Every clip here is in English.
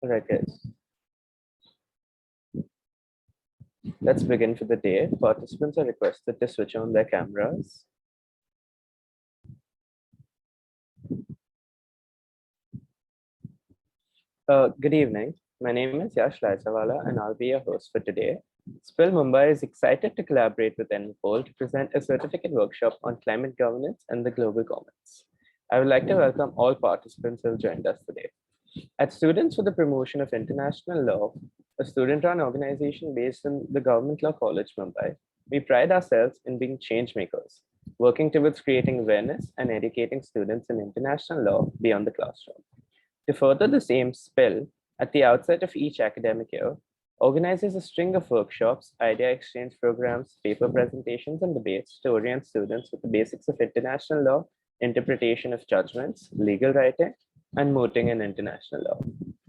Alright, guys. Let's begin for the day. Participants are requested to switch on their cameras. Good evening. My name is Yash Laisawala and I'll be your host for today. SPIL Mumbai is excited to collaborate with EnviPol to present a certificate workshop on climate governance and the global commons. I would like to welcome all participants who have joined us today. At Students for the Promotion of International Law, a student-run organization based in the Government Law College, Mumbai, we pride ourselves in being change makers, working towards creating awareness and educating students in international law beyond the classroom. To further the same, SPIL, at the outset of each academic year, organizes a string of workshops, idea exchange programs, paper presentations, and debates to orient students with the basics of international law, interpretation of judgments, legal writing, and mooting in international law.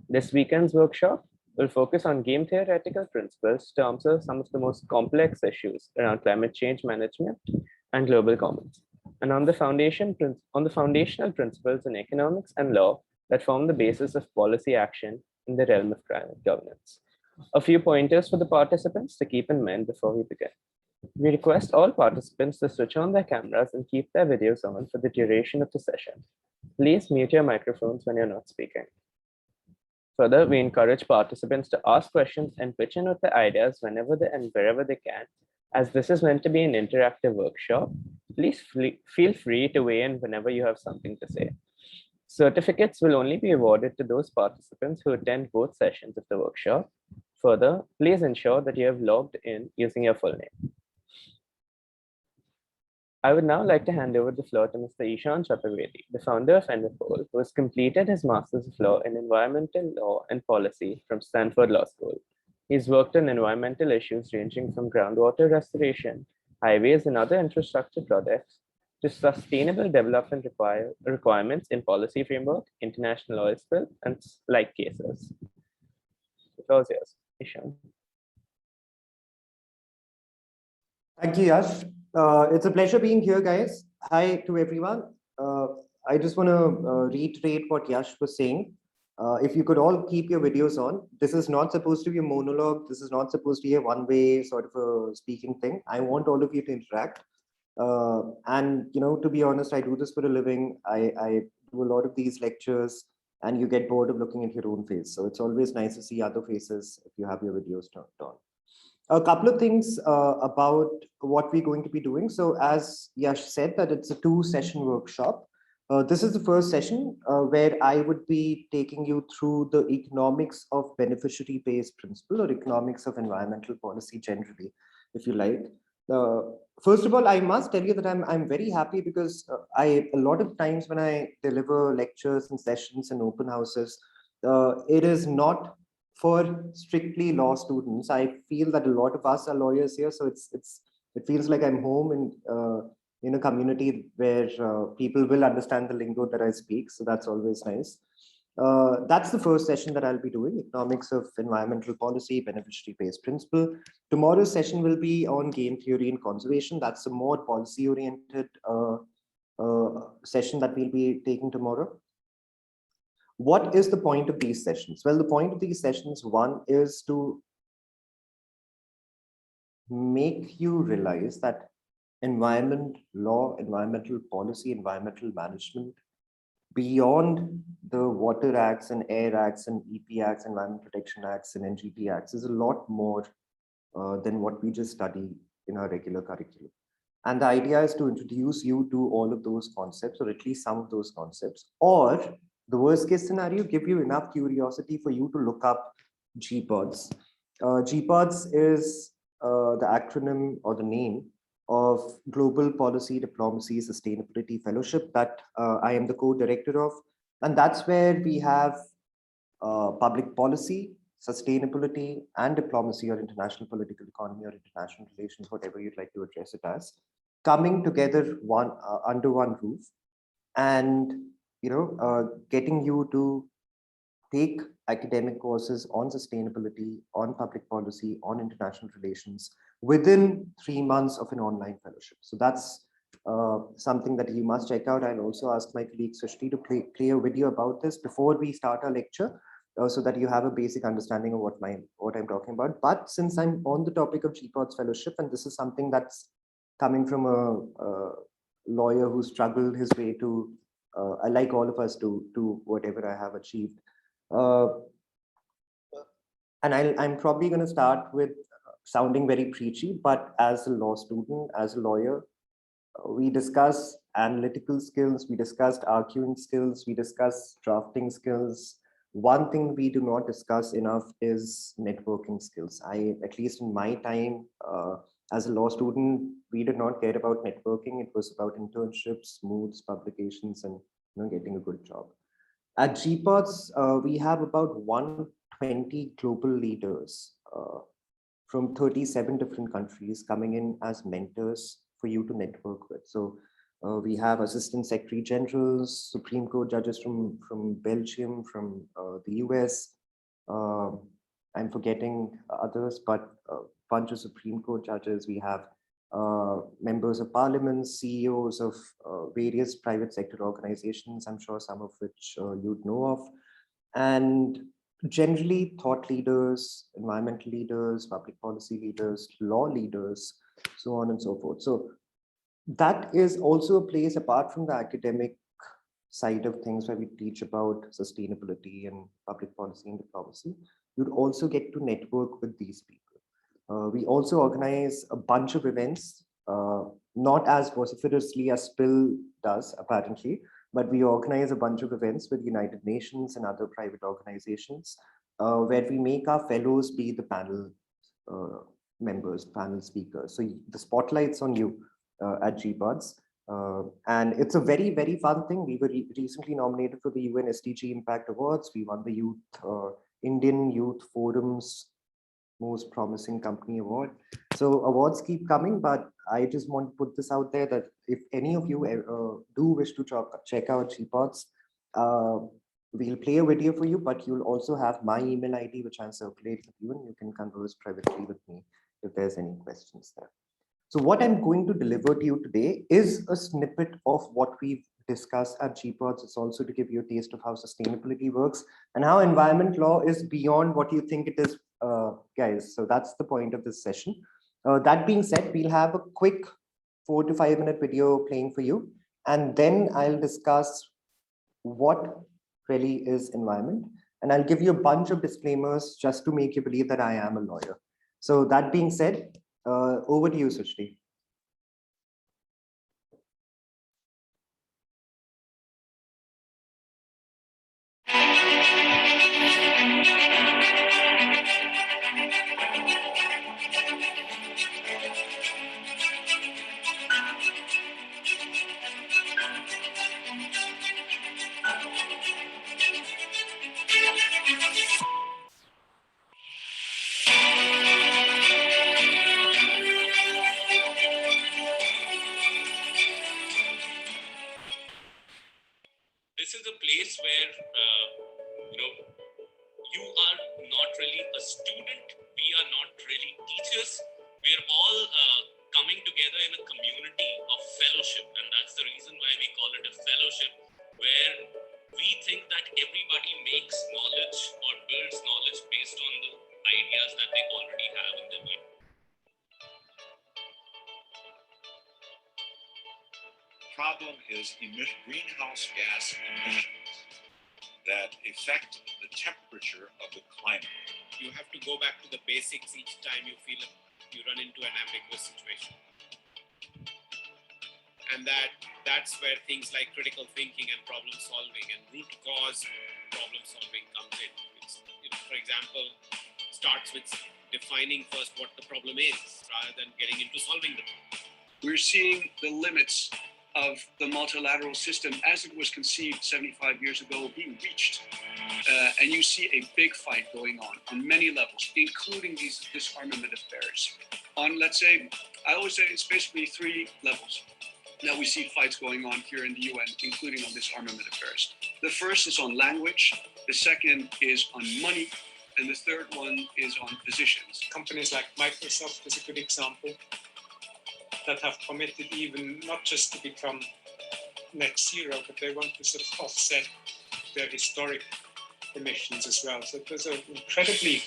This weekend's workshop will focus on game theoretical principles to answer some of the most complex issues around climate change management and global commons, and on the foundational principles in economics and law that form the basis of policy action in the realm of climate governance. A few pointers for the participants to keep in mind before we begin. We request all participants to switch on their cameras and keep their videos on for the duration of the session. Please mute your microphones when you're not speaking. Further, we encourage participants to ask questions and pitch in with their ideas whenever and wherever they can. As this is meant to be an interactive workshop, please feel free to weigh in whenever you have something to say. Certificates will only be awarded to those participants who attend both sessions of the workshop. Further, please ensure that you have logged in using your full name. I would now like to hand over the floor to Mr. Eeshan Chaturvedi, the founder of EnviPol, who has completed his Master's of Law in Environmental Law and Policy from Stanford Law School. He's worked on environmental issues ranging from groundwater restoration, highways, and other infrastructure projects to sustainable development requirements in policy framework, international oil spill, and like cases. The floor is yours, Eeshan. Thank you, Yash. It's a pleasure being here, guys. Hi to everyone. I just want to reiterate what Yash was saying. If you could all keep your videos on. This is not supposed to be a monologue. This is not supposed to be a one-way sort of a speaking thing. I want all of you to interact. And, you know, to be honest, I do this for a living. I do a lot of these lectures and you get bored of looking at your own face. So it's always nice to see other faces if you have your videos turned on. A couple of things about what we're going to be doing. So as Yash said, that it's a 2-session workshop. This is the first session where I would be taking you through the economics of beneficiary-based principle or economics of environmental policy generally, if you like. First of all, I must tell you that I'm very happy because a lot of times when I deliver lectures and sessions and open houses, it is not for strictly law students. I feel that a lot of us are lawyers here, so it feels like I'm home in a community where people will understand the lingo that I speak. So that's always nice. That's the first session that I'll be doing, economics of environmental policy, beneficiary-based principle. Tomorrow's session will be on game theory and conservation. That's a more policy-oriented session that we'll be taking tomorrow. What is the point of these sessions? Well, the point of these sessions, one, is to make you realize that environment law, environmental policy, environmental management, beyond the Water Acts and Air Acts and EP Acts, Environment Protection Acts and NGT Acts, is a lot more than what we just study in our regular curriculum. And the idea is to introduce you to all of those concepts, or at least some of those concepts, or the worst case scenario, give you enough curiosity for you to look up GPODs. GPODs is the acronym or the name of Global Policy Diplomacy Sustainability Fellowship that I am the co-director of. And that's where we have public policy, sustainability, and diplomacy, or international political economy, or international relations, whatever you'd like to address it as, coming together under one roof, and getting you to take academic courses on sustainability, on public policy, on international relations within 3 months of an online fellowship. So that's something that you must check out. I'll also ask my colleague Srishti to play a video about this before we start our lecture. so that you have a basic understanding of what I'm talking about. But since I'm on the topic of GPOTS fellowship, and this is something that's coming from a lawyer who struggled his way to, like all of us, to whatever I have achieved. And I'm probably going to start with sounding very preachy, but as a law student, as a lawyer, we discuss analytical skills, we discussed arguing skills, we discuss drafting skills. One thing we do not discuss enough is networking skills. At least in my time as a law student, we did not care about networking. It was about internships, moods, publications, and getting a good job. At GPOTS, we have about 120 global leaders from 37 different countries coming in as mentors for you to network with. So we have Assistant Secretary Generals, Supreme Court judges from Belgium, from the US. I'm forgetting others, but a bunch of Supreme Court judges. We have members of parliament, CEOs of various private sector organizations, I'm sure some of which you'd know of. And generally thought leaders, environmental leaders, public policy leaders, law leaders, so on and so forth. So that is also a place apart from the academic side of things where we teach about sustainability and public policy and diplomacy. You'd also get to network with these people. We also organize a bunch of events, not as vociferously as SPIL does, apparently, but we organize a bunch of events with United Nations and other private organizations where we make our fellows be the panel members, panel speakers. So the spotlight's on you at GPOTS. And it's a very, very fun thing. We were recently nominated for the UN SDG Impact Awards. We won the Indian Youth Forum's Most Promising Company Award. So awards keep coming, but I just want to put this out there that if any of you do wish to check out GPOTS, we'll play a video for you, but you'll also have my email ID, which I'll circulate with you, and you can converse privately with me if there's any questions there. So what I'm going to deliver to you today is a snippet of what we've discussed at GPOTS. It's also to give you a taste of how sustainability works and how environment law is beyond what you think it is, guys. So that's the point of this session. That being said, we'll have a quick 4 to 5 minute video playing for you. And then I'll discuss what really is environment. And I'll give you a bunch of disclaimers just to make you believe that I am a lawyer. So that being said, over to you, Sushti. This is a place where you are not really a student, we are not really teachers, we are all coming together in a community of fellowship, and that's the reason why we call it a fellowship, where we think that everybody makes knowledge or builds knowledge based on the ideas that they already have in their mind. Problem is greenhouse gas emissions that affect the temperature of the climate. You have to go back to the basics each time you feel you run into an ambiguous situation. And that's where things like critical thinking and problem solving and root cause problem solving comes in. It's, for example, starts with defining first what the problem is rather than getting into solving the problem. We're seeing the limits of the multilateral system as it was conceived 75 years ago being reached. And you see a big fight going on many levels, including these disarmament affairs. On, let's say, I always say it's basically 3 levels that we see fights going on here in the UN, including on disarmament affairs. The first is on language, the second is on money, and the third one is on positions. Companies like Microsoft is a good example that have committed even not just to become net zero, but they want to sort of offset their historic emissions as well. So those are incredibly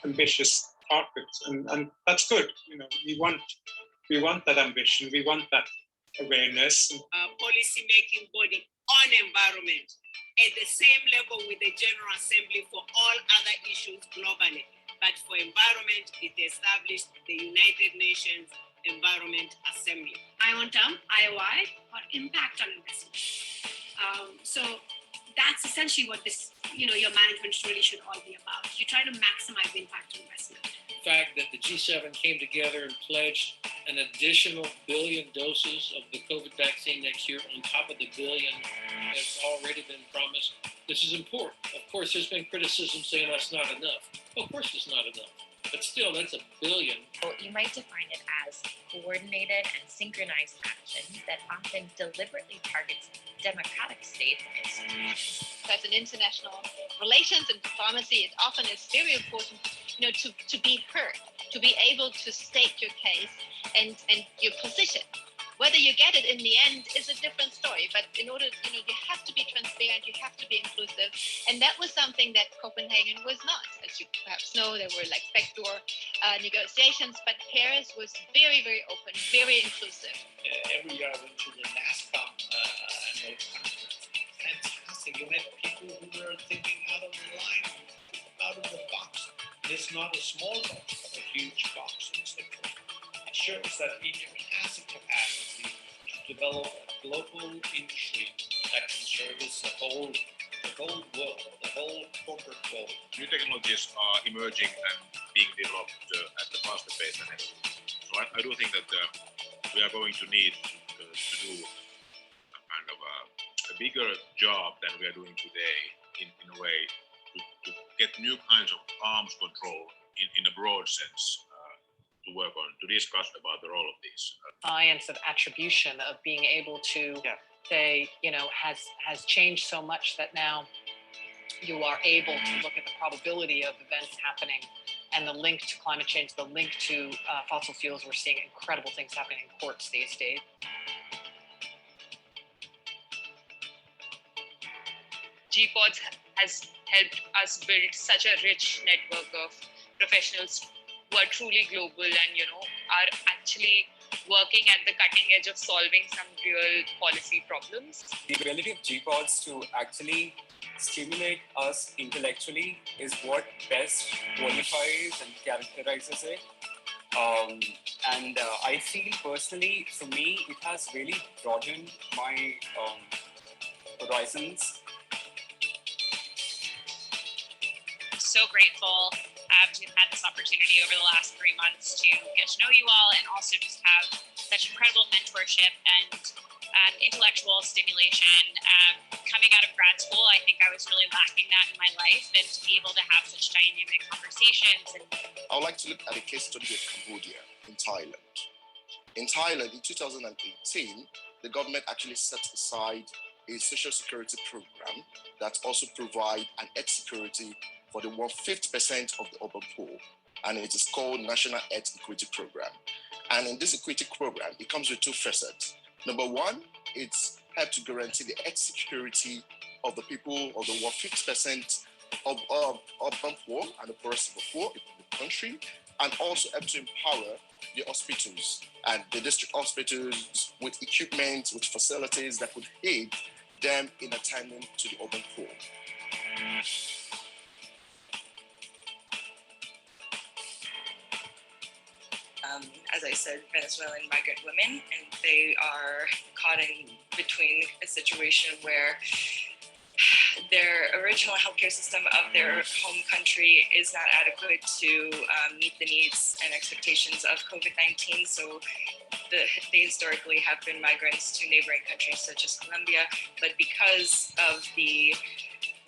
ambitious targets, and that's good. You know, we want that ambition, we want that awareness. Policy making body on environment at the same level with the General Assembly for all other issues globally. But for environment, it established the United Nations Environment Assembly. IOI, or impact on investment. So that's essentially what this, your management really should all be about. You try to maximize the impact on investment. The fact that the G7 came together and pledged an additional 1 billion doses of the COVID vaccine next year on top of the 1 billion that's already been promised. This is important. Of course, there's been criticism saying that's not enough. Of course, it's not enough. But still, that's 1 billion. You might define it as coordinated and synchronized action that often deliberately targets democratic states and institutions. As in international relations and diplomacy, it often is very important, to be heard, to be able to state your case and your position. Whether you get it in the end is a different story, but in order, you have to be transparent, you have to be inclusive, and that was something that Copenhagen was not. As you perhaps know, there were like backdoor negotiations, but Paris was very, very open, very inclusive. Every year I went to the NASCAR annual conference. Fantastic. You met people who were thinking out of the line, out of the box. It's not a small box, but a huge box. It shows that Egypt has the capacity to develop a global industry that can service the whole world, the whole corporate world. New technologies are emerging and being developed at the faster pace than ever. So I do think that we are going to need to do a kind of a bigger job than we are doing today in a way to get new kinds of arms control in a broad sense. To work on, to discuss about the role of these. Science of attribution, of being able to say, has changed so much that now you are able to look at the probability of events happening and the link to climate change, the link to fossil fuels. We're seeing incredible things happening in courts these days. GPODs has helped us build such a rich network of professionals who are truly global and, are actually working at the cutting edge of solving some real policy problems. The ability of GPODs to actually stimulate us intellectually is what best qualifies and characterizes it. And I feel personally, for me, it has really broadened my horizons. I'm so grateful to have had this opportunity over the last 3 months to get to know you all and also just have such incredible mentorship and intellectual stimulation. Coming out of grad school, I think I was really lacking that in my life, and to be able to have such dynamic conversations. I would like to look at a case study of Cambodia in Thailand. In Thailand, in 2018, the government actually set aside a social security program that also provides an health security for the 1/5% of the urban poor, and it is called National Health Equity Program. And in this equity program, it comes with 2 facets. Number one, it's help to guarantee the health security of the people of the 1/5% of urban poor and the poorest of the poor in the country, and also help to empower the hospitals and the district hospitals with equipment, with facilities that would aid them in attending to the urban poor. As I said, Venezuelan migrant women, and they are caught in between a situation where their original healthcare system of their home country is not adequate to meet the needs and expectations of COVID-19. So they historically have been migrants to neighboring countries such as Colombia, but because of the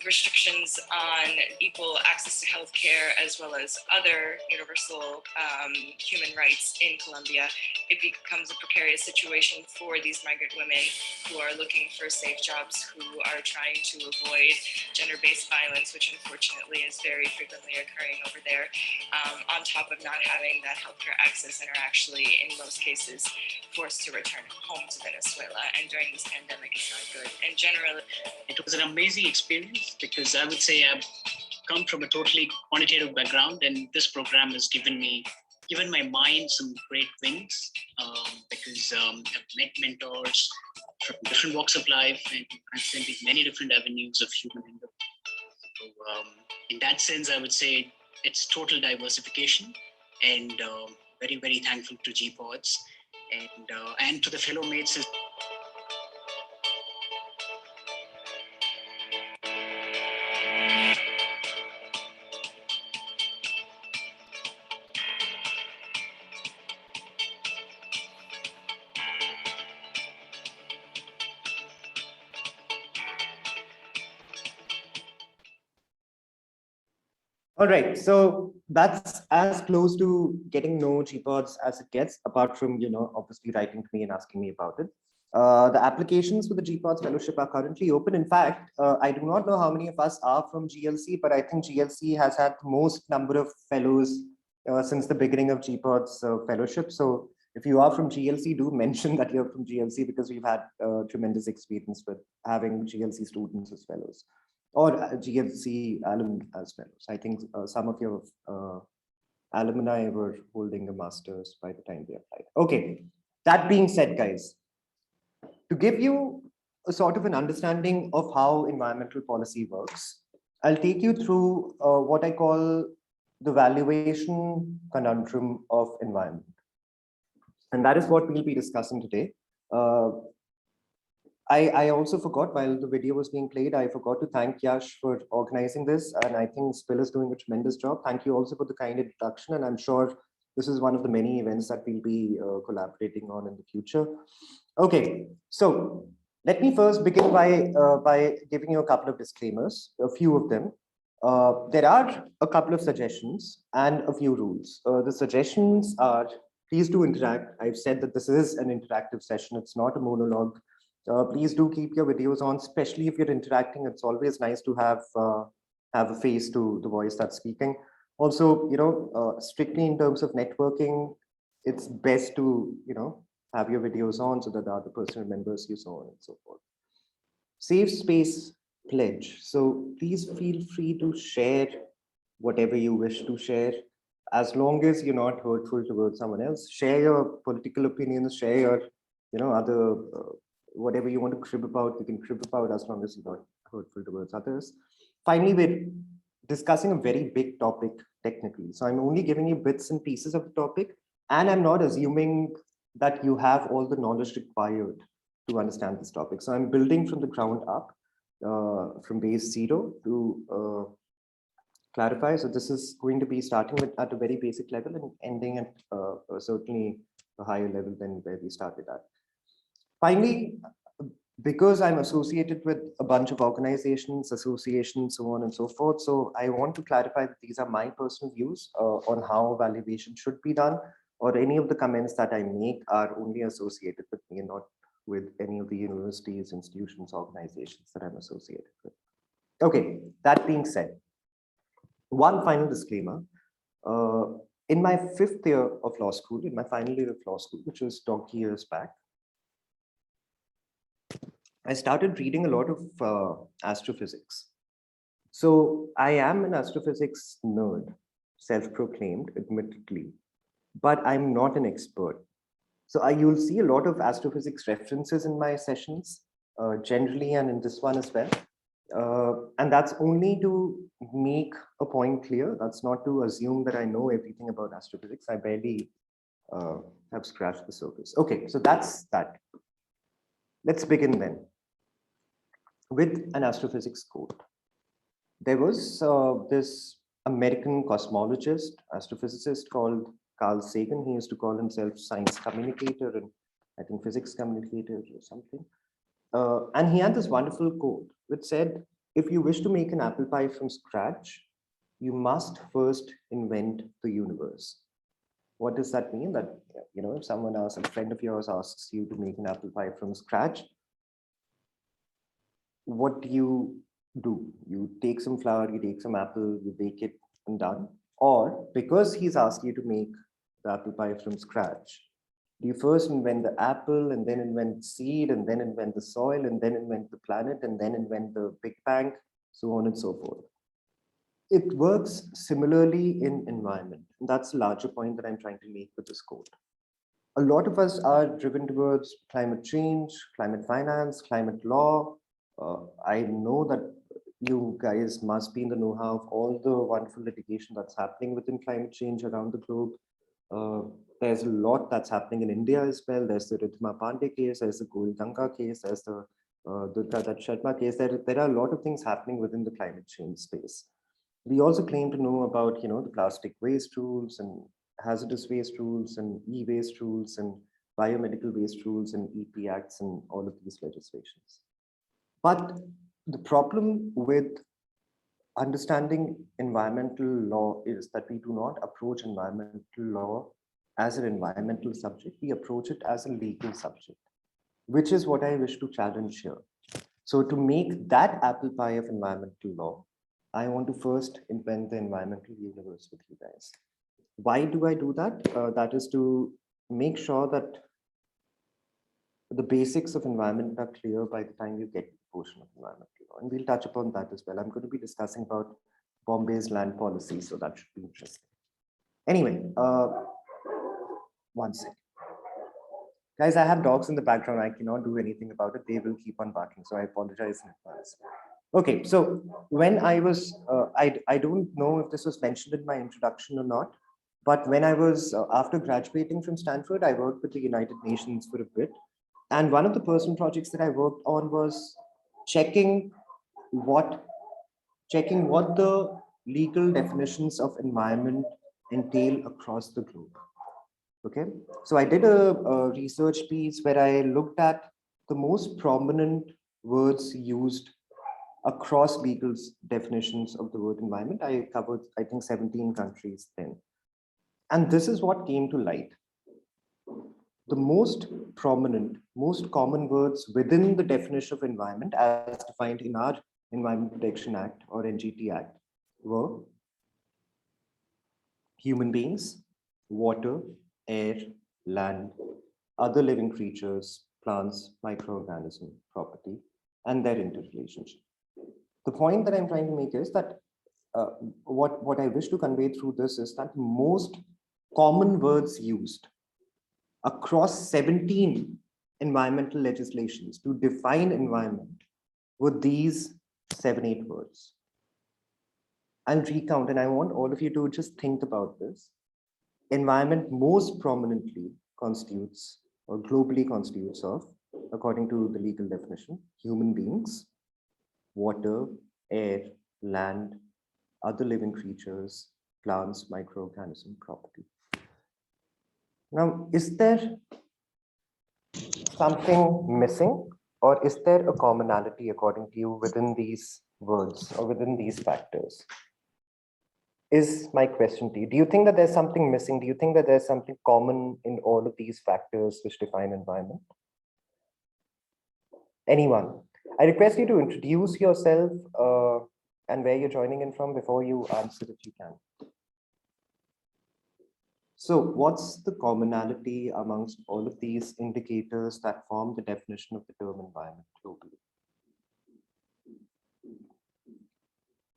restrictions on equal access to healthcare as well as other universal human rights in Colombia, it becomes a precarious situation for these migrant women who are looking for safe jobs, who are trying to avoid gender-based violence, which unfortunately is very frequently occurring over there, on top of not having that healthcare access, and are actually, in most cases, forced to return home to Venezuela. And during this pandemic, it's not good. And generally, it was an amazing experience. because I would say I've come from a totally quantitative background, and this program has given my mind some great wings, because I've met mentors from different walks of life and transcending many different avenues of human endeavor. So, in that sense, I would say it's total diversification, and very, very thankful to GPods and to the fellow mates. All right, so that's as close to getting know GPods as it gets, apart from, obviously writing to me and asking me about it. The applications for the GPods Fellowship are currently open. In fact, I do not know how many of us are from GLC, but I think GLC has had the most number of fellows since the beginning of GPods Fellowship. So if you are from GLC, do mention that you're from GLC, because we've had tremendous experience with having GLC students as fellows, or GLC alumni as fellows. I think some of your alumni were holding a master's by the time they applied. Okay, that being said, guys, to give you a sort of an understanding of how environmental policy works, I'll take you through what I call the valuation conundrum of environment. And that is what we'll be discussing today. I also forgot, while the video was being played, I forgot to thank Yash for organizing this. And I think SPIL is doing a tremendous job. Thank you also for the kind introduction. And I'm sure this is one of the many events that we'll be collaborating on in the future. Okay, so let me first begin by giving you a couple of disclaimers, a few of them. There are a couple of suggestions and a few rules. The suggestions are, please do interact. I've said that this is an interactive session. It's not a monologue. Please do keep your videos on, especially if you're interacting. It's always nice to have a face to the voice that's speaking. Also, strictly in terms of networking, it's best to, have your videos on so that the other person remembers you, so on and so forth. Safe space pledge. So please feel free to share whatever you wish to share, as long as you're not hurtful towards someone else. Share your political opinions, share your, other, whatever you want to crib about, you can crib about, as long as you're not hurtful towards others. Finally, we're discussing a very big topic technically. So I'm only giving you bits and pieces of the topic, and I'm not assuming that you have all the knowledge required to understand this topic. So I'm building from the ground up, from base 0 to clarify. So this is going to be starting at a very basic level and ending at certainly a higher level than where we started at. Finally, because I'm associated with a bunch of organizations, associations, so on and so forth, so I want to clarify that these are my personal views on how valuation should be done, or any of the comments that I make are only associated with me and not with any of the universities, institutions, organizations that I'm associated with. Okay, that being said, one final disclaimer. In my 5th year of law school, in my final year of law school, which was donkey years back, I started reading a lot of astrophysics. So I am an astrophysics nerd, self-proclaimed, admittedly, but I'm not an expert. So you'll see a lot of astrophysics references in my sessions, generally, and in this one as well. And that's only to make a point clear. That's not to assume that I know everything about astrophysics. I barely have scratched the surface. Okay, so that's that. Let's begin then with an astrophysics quote. There was this American cosmologist, astrophysicist called Carl Sagan. He used to call himself science communicator and I think physics communicator or something. And he had this wonderful quote which said, if you wish to make an apple pie from scratch, you must first invent the universe. What does that mean? That, if someone else, a friend of yours asks you to make an apple pie from scratch, what do? You take some flour, you take some apple, you bake it and done. Or because he's asked you to make the apple pie from scratch, do you first invent the apple and then invent the seed and then invent the soil and then invent the planet and then invent the Big Bang? so on and so forth. It works similarly in environment. And that's the larger point that I'm trying to make with this quote. A lot of us are driven towards climate change, climate finance, climate law. I know that you guys must be in the know-how of all the wonderful litigation that's happening within climate change around the globe. There's a lot that's happening in India as well. There's the Ridhima Pandey case, there's the Gol Ganga case, there's the Durga Dutt Sharma case. There are a lot of things happening within the climate change space. We also claim to know about, the plastic waste rules and hazardous waste rules and e-waste rules and biomedical waste rules and EP acts and all of these legislations. But the problem with understanding environmental law is that we do not approach environmental law as an environmental subject. We approach it as a legal subject, which is what I wish to challenge here. So to make that apple pie of environmental law, I want to first invent the environmental universe with you guys. Why do I do that? That is to make sure that the basics of environment are clear by the time you get to the portion of environmental law. And we'll touch upon that as well. I'm going to be discussing about Bombay's land policy, so that should be interesting. Anyway, one second. Guys, I have dogs in the background. I cannot do anything about it. They will keep on barking, so I apologize in advance. Okay, so when I was, I don't know if this was mentioned in my introduction or not, but when I was, after graduating from Stanford, I worked with the United Nations for a bit. And one of the personal projects that I worked on was checking what the legal definitions of environment entail across the globe. Okay, so I did a research piece where I looked at the most prominent words used across legal definitions of the word environment. I covered, I think, 17 countries then. And this is what came to light. The most prominent, most common words within the definition of environment as defined in our Environment Protection Act or NGT Act were human beings, water, air, land, other living creatures, plants, microorganism, property, and their interrelationship. The point that I'm trying to make is that what I wish to convey through this is that most common words used across 17 environmental legislations to define environment were these 7-8 words. I'll recount, and I want all of you to just think about this. Environment most prominently constitutes or globally constitutes of, according to the legal definition, human beings, water, air, land, other living creatures, plants, microorganism, property. Now, is there something missing, or is there a commonality according to you within these words or within these factors? Is my question to you. Do you think that there's something missing? Do you think that there's something common in all of these factors which define environment? Anyone? I request you to introduce yourself and where you're joining in from before you answer if you can. So what's the commonality amongst all of these indicators that form the definition of the term environment globally?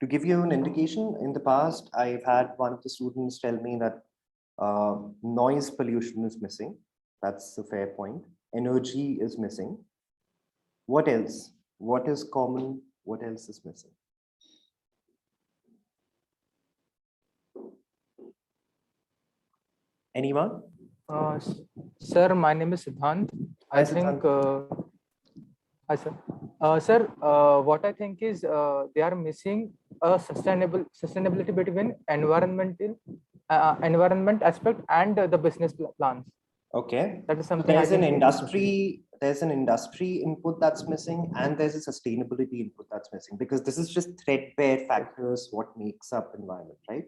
To give you an indication, in the past, I've had one of the students tell me that noise pollution is missing. That's a fair point. Energy is missing. What else? What is common? What else is missing? Anyone? Sir, my name is Siddhant. I think, hi sir. Sir, what I think is they are missing a sustainability between environment aspect and the business plans. Okay. That is something. There's an industry input that's missing, and there's a sustainability input that's missing, because this is just threadbare factors what makes up environment, right?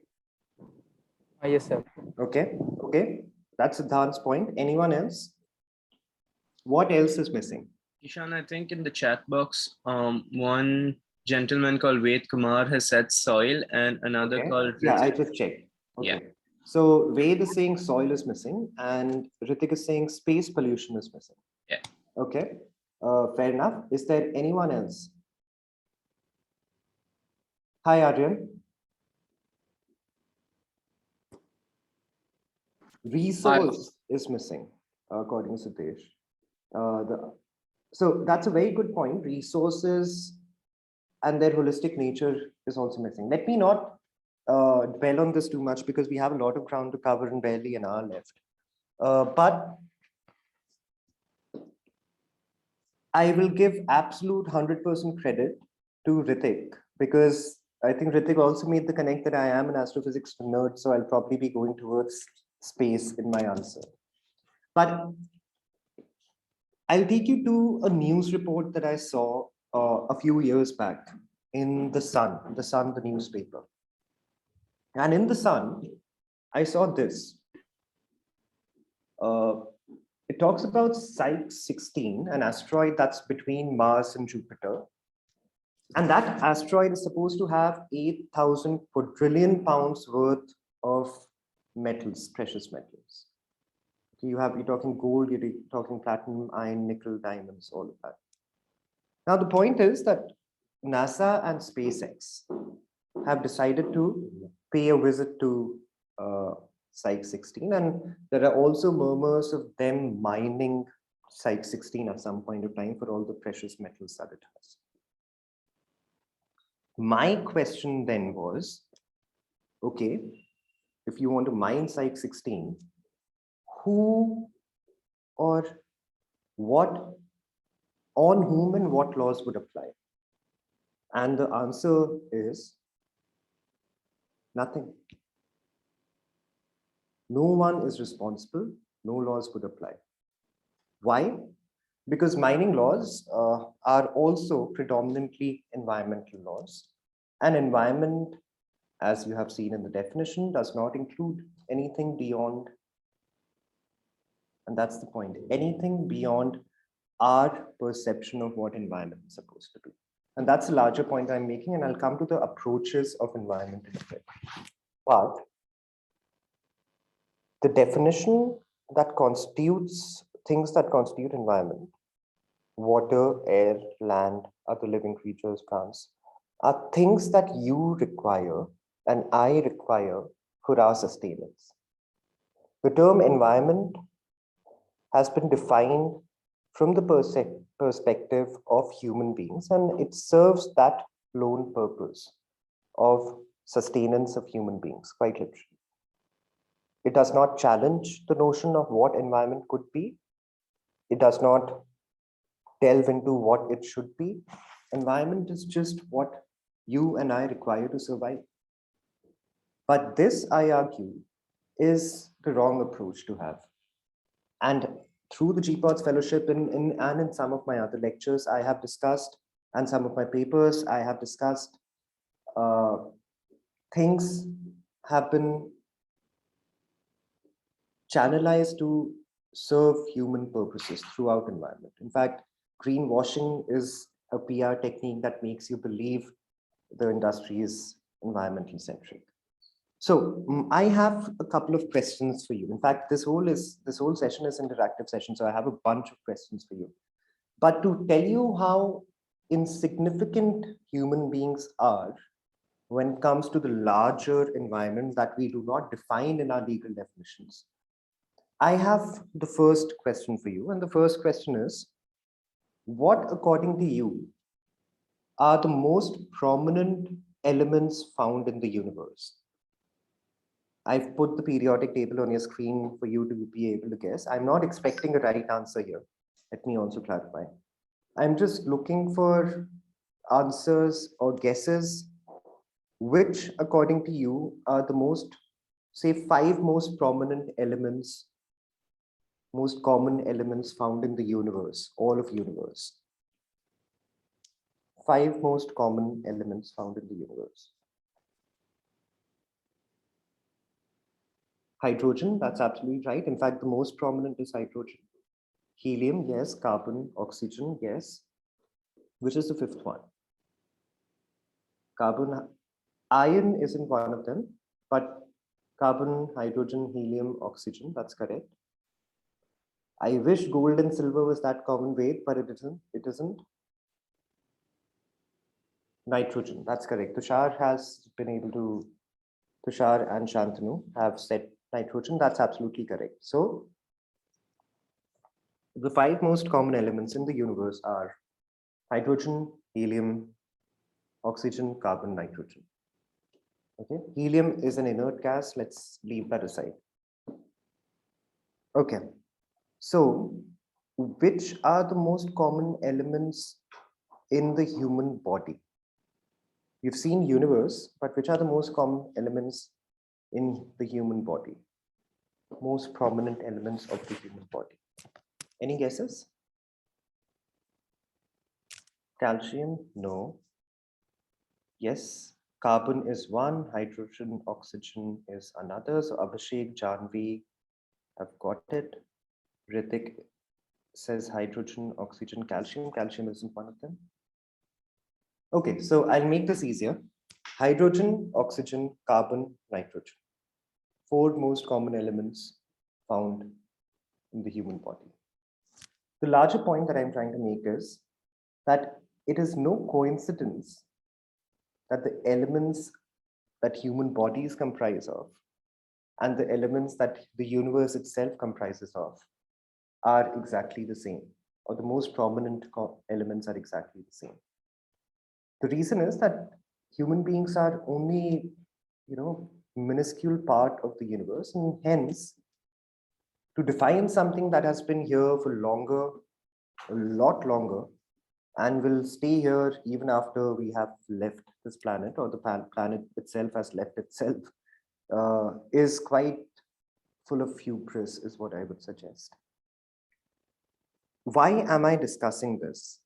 Yes, sir. Okay. Okay. That's Siddhant's point. Anyone else? What else is missing? Eeshan, I think in the chat box, one gentleman called Ved Kumar has said soil, and another called Ritik. Yeah, I just checked. Okay. Yeah. So Ved is saying soil is missing, and Ritik is saying space pollution is missing. Yeah. Okay. Fair enough. Is there anyone else? Hi, Aryan. Resource is missing, according to Siddesh. So that's a very good point. Resources and their holistic nature is also missing. Let me not dwell on this too much because we have a lot of ground to cover and barely an hour left. But I will give absolute 100% credit to Ritik, because I think Ritik also made the connect that I am an astrophysics nerd, so I'll probably be going towards space in my answer. But I'll take you to a news report that I saw a few years back in The Sun, the newspaper. And in The Sun, I saw this. It talks about Psyche-16, an asteroid that's between Mars and Jupiter. And that asteroid is supposed to have 8,000 quadrillion pounds worth of metals, precious metals. You're talking gold, you're talking platinum, iron, nickel, diamonds, all of that. Now, the point is that NASA and SpaceX have decided to pay a visit to Psyche-16, and there are also murmurs of them mining Psyche-16 at some point of time for all the precious metals that it has. My question then was, okay, if you want to mine Psyche-16, who or what, on whom and what laws would apply? And the answer is nothing. No one is responsible, no laws would apply. Why? Because mining laws are also predominantly environmental laws. And environment, as you have seen in the definition, does not include anything beyond, and that's the point, anything beyond our perception of what environment is supposed to be. And that's a larger point I'm making, and I'll come to the approaches of environment in a bit. But the definition that constitutes things that constitute environment, water, air, land, other living creatures, plants, are things that you require and I require for our sustenance. The term environment has been defined from the perspective of human beings, and it serves that lone purpose of sustenance of human beings, quite literally. It does not challenge the notion of what environment could be. It does not delve into what it should be. Environment is just what you and I require to survive. But this, I argue, is the wrong approach to have. And through the GPOTS fellowship and in some of my other lectures, I have discussed, and some of my papers, I have discussed, things have been channelized to serve human purposes throughout environment. In fact, greenwashing is a PR technique that makes you believe the industry is environmental centric. So I have a couple of questions for you. In fact, this whole session is an interactive session, so I have a bunch of questions for you. But to tell you how insignificant human beings are when it comes to the larger environment that we do not define in our legal definitions, I have the first question for you. And the first question is, what, according to you, are the most prominent elements found in the universe? I've put the periodic table on your screen for you to be able to guess. I'm not expecting a right answer here. Let me also clarify. I'm just looking for answers or guesses, which, according to you, are the most, say, 5 most prominent elements, most common elements found in the universe, all of universe. 5 most common elements found in the universe. Hydrogen, that's absolutely right. In fact, the most prominent is hydrogen. Helium, yes. Carbon, oxygen, yes. Which is the 5th one? Carbon, iron isn't one of them, but carbon, hydrogen, helium, oxygen, that's correct. I wish gold and silver was that common weight, but it isn't. Nitrogen, that's correct. Tushar has been able to, Tushar and Shantanu have said nitrogen, that's absolutely correct. So the 5 most common elements in the universe are hydrogen, helium, oxygen, carbon, nitrogen. Okay, helium is an inert gas, let's leave that aside. Okay, so which are the most common elements in the human body? You've seen universe, but which are the most common elements in the human body? Most prominent elements of the human body. Any guesses? Calcium? No. Yes. Carbon is one, hydrogen, oxygen is another. So Abhishek, Janvi have got it. Ritik says hydrogen, oxygen, calcium. Calcium isn't one of them. Okay, so I'll make this easier. Hydrogen, oxygen, carbon, nitrogen. 4 most common elements found in the human body. The larger point that I'm trying to make is that it is no coincidence that the elements that human bodies comprise of and the elements that the universe itself comprises of are exactly the same, or the most prominent elements are exactly the same. The reason is that human beings are only, minuscule part of the universe, and hence to define something that has been here for longer, a lot longer, and will stay here even after we have left this planet, or the planet itself has left itself, is quite full of hubris, is what I would suggest. Why am I discussing this?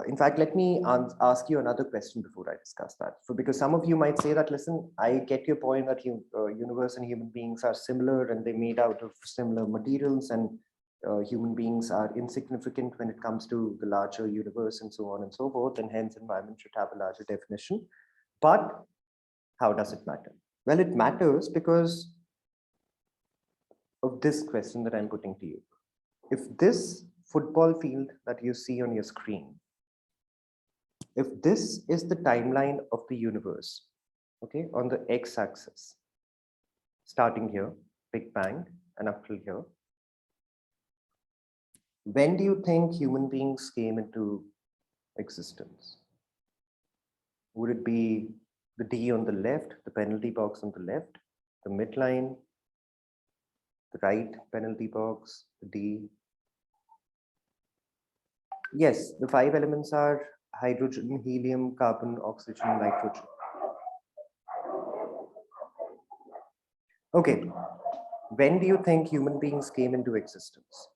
In fact, let me ask you another question before I discuss that. Because some of you might say that, listen, I get your point that universe and human beings are similar and they're made out of similar materials, and human beings are insignificant when it comes to the larger universe and so on and so forth, and hence environment should have a larger definition. But how does it matter? Well, it matters because of this question that I'm putting to you. If this football field that you see on your screen, if this is the timeline of the universe, okay, on the x-axis, starting here, Big Bang, and up till here, when do you think human beings came into existence? Would it be the D on the left, the penalty box on the left, the midline, the right penalty box, the D? Yes, the 5 elements are hydrogen, helium, carbon, oxygen, nitrogen. Okay, when do you think human beings came into existence?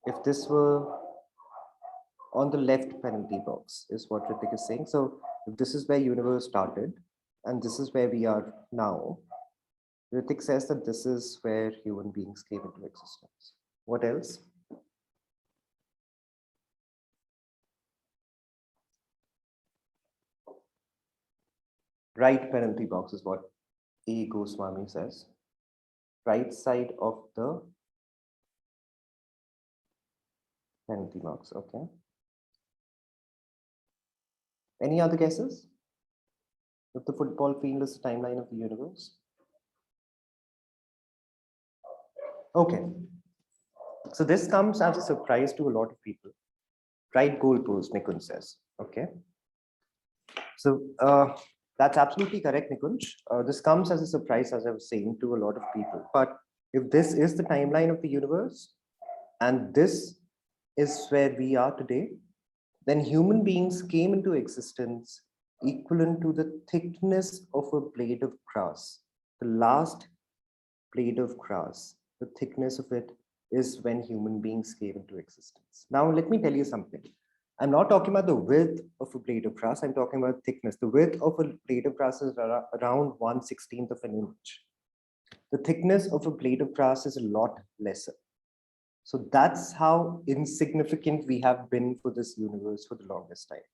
If this were on the left penalty box, is what Ritik is saying. So if this is where universe started, and this is where we are now, Ritik says that this is where human beings came into existence. What else? Right penalty box is what A. Goswami says. Right side of the penalty box, okay. Any other guesses? If the football field is the timeline of the universe? Okay. So this comes as a surprise to a lot of people. Right goalpost, Nikunj says. Okay. So that's absolutely correct, Nikunj. This comes as a surprise, as I was saying, to a lot of people. But if this is the timeline of the universe, and this is where we are today, then human beings came into existence equivalent to the thickness of a blade of grass. The last blade of grass, the thickness of it is when human beings came into existence. Now, let me tell you something. I'm not talking about the width of a blade of grass. I'm talking about thickness. The width of a blade of grass is around 1/16 of an inch. The thickness of a blade of grass is a lot lesser. So that's how insignificant we have been for this universe for the longest time.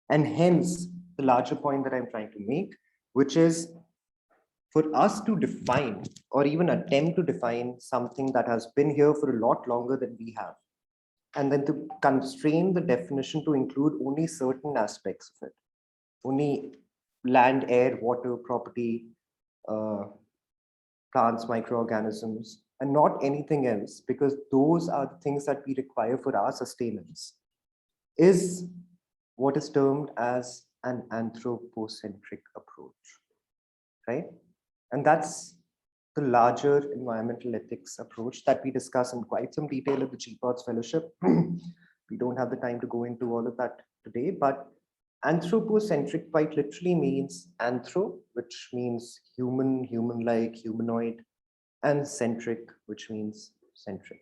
And hence, the larger point that I'm trying to make, which is for us to define or even attempt to define something that has been here for a lot longer than we have, and then to constrain the definition to include only certain aspects of it, only land, air, water, property, plants, microorganisms, and not anything else, because those are the things that we require for our sustenance, is what is termed as an anthropocentric approach, right? And that's the larger environmental ethics approach that we discuss in quite some detail at the GPOTS Fellowship. We don't have the time to go into all of that today, but anthropocentric quite literally means anthro, which means human, human-like, humanoid, and centric, which means centric.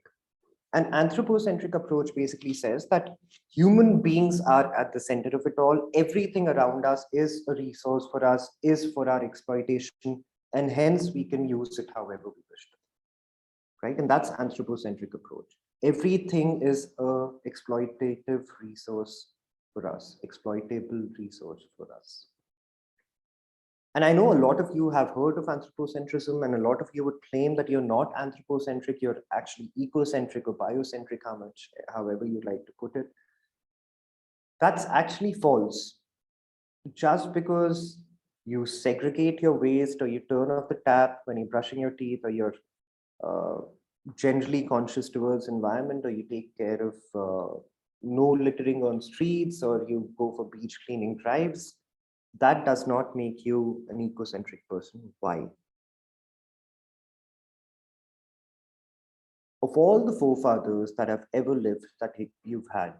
An anthropocentric approach basically says that human beings are at the center of it all. Everything around us is a resource for us, is for our exploitation, and hence we can use it however we wish to, right? And that's anthropocentric approach. Everything is a exploitative resource for us, exploitable resource for us. And I know a lot of you have heard of anthropocentrism, and a lot of you would claim that you're not anthropocentric, you're actually ecocentric or biocentric, however you like to put it. That's actually false. Just because you segregate your waste, or you turn off the tap when you're brushing your teeth, or you're generally conscious towards environment, or you take care of no littering on streets, or you go for beach cleaning drives, that does not make you an ecocentric person. Why? Of all the forefathers that have ever lived that you've had,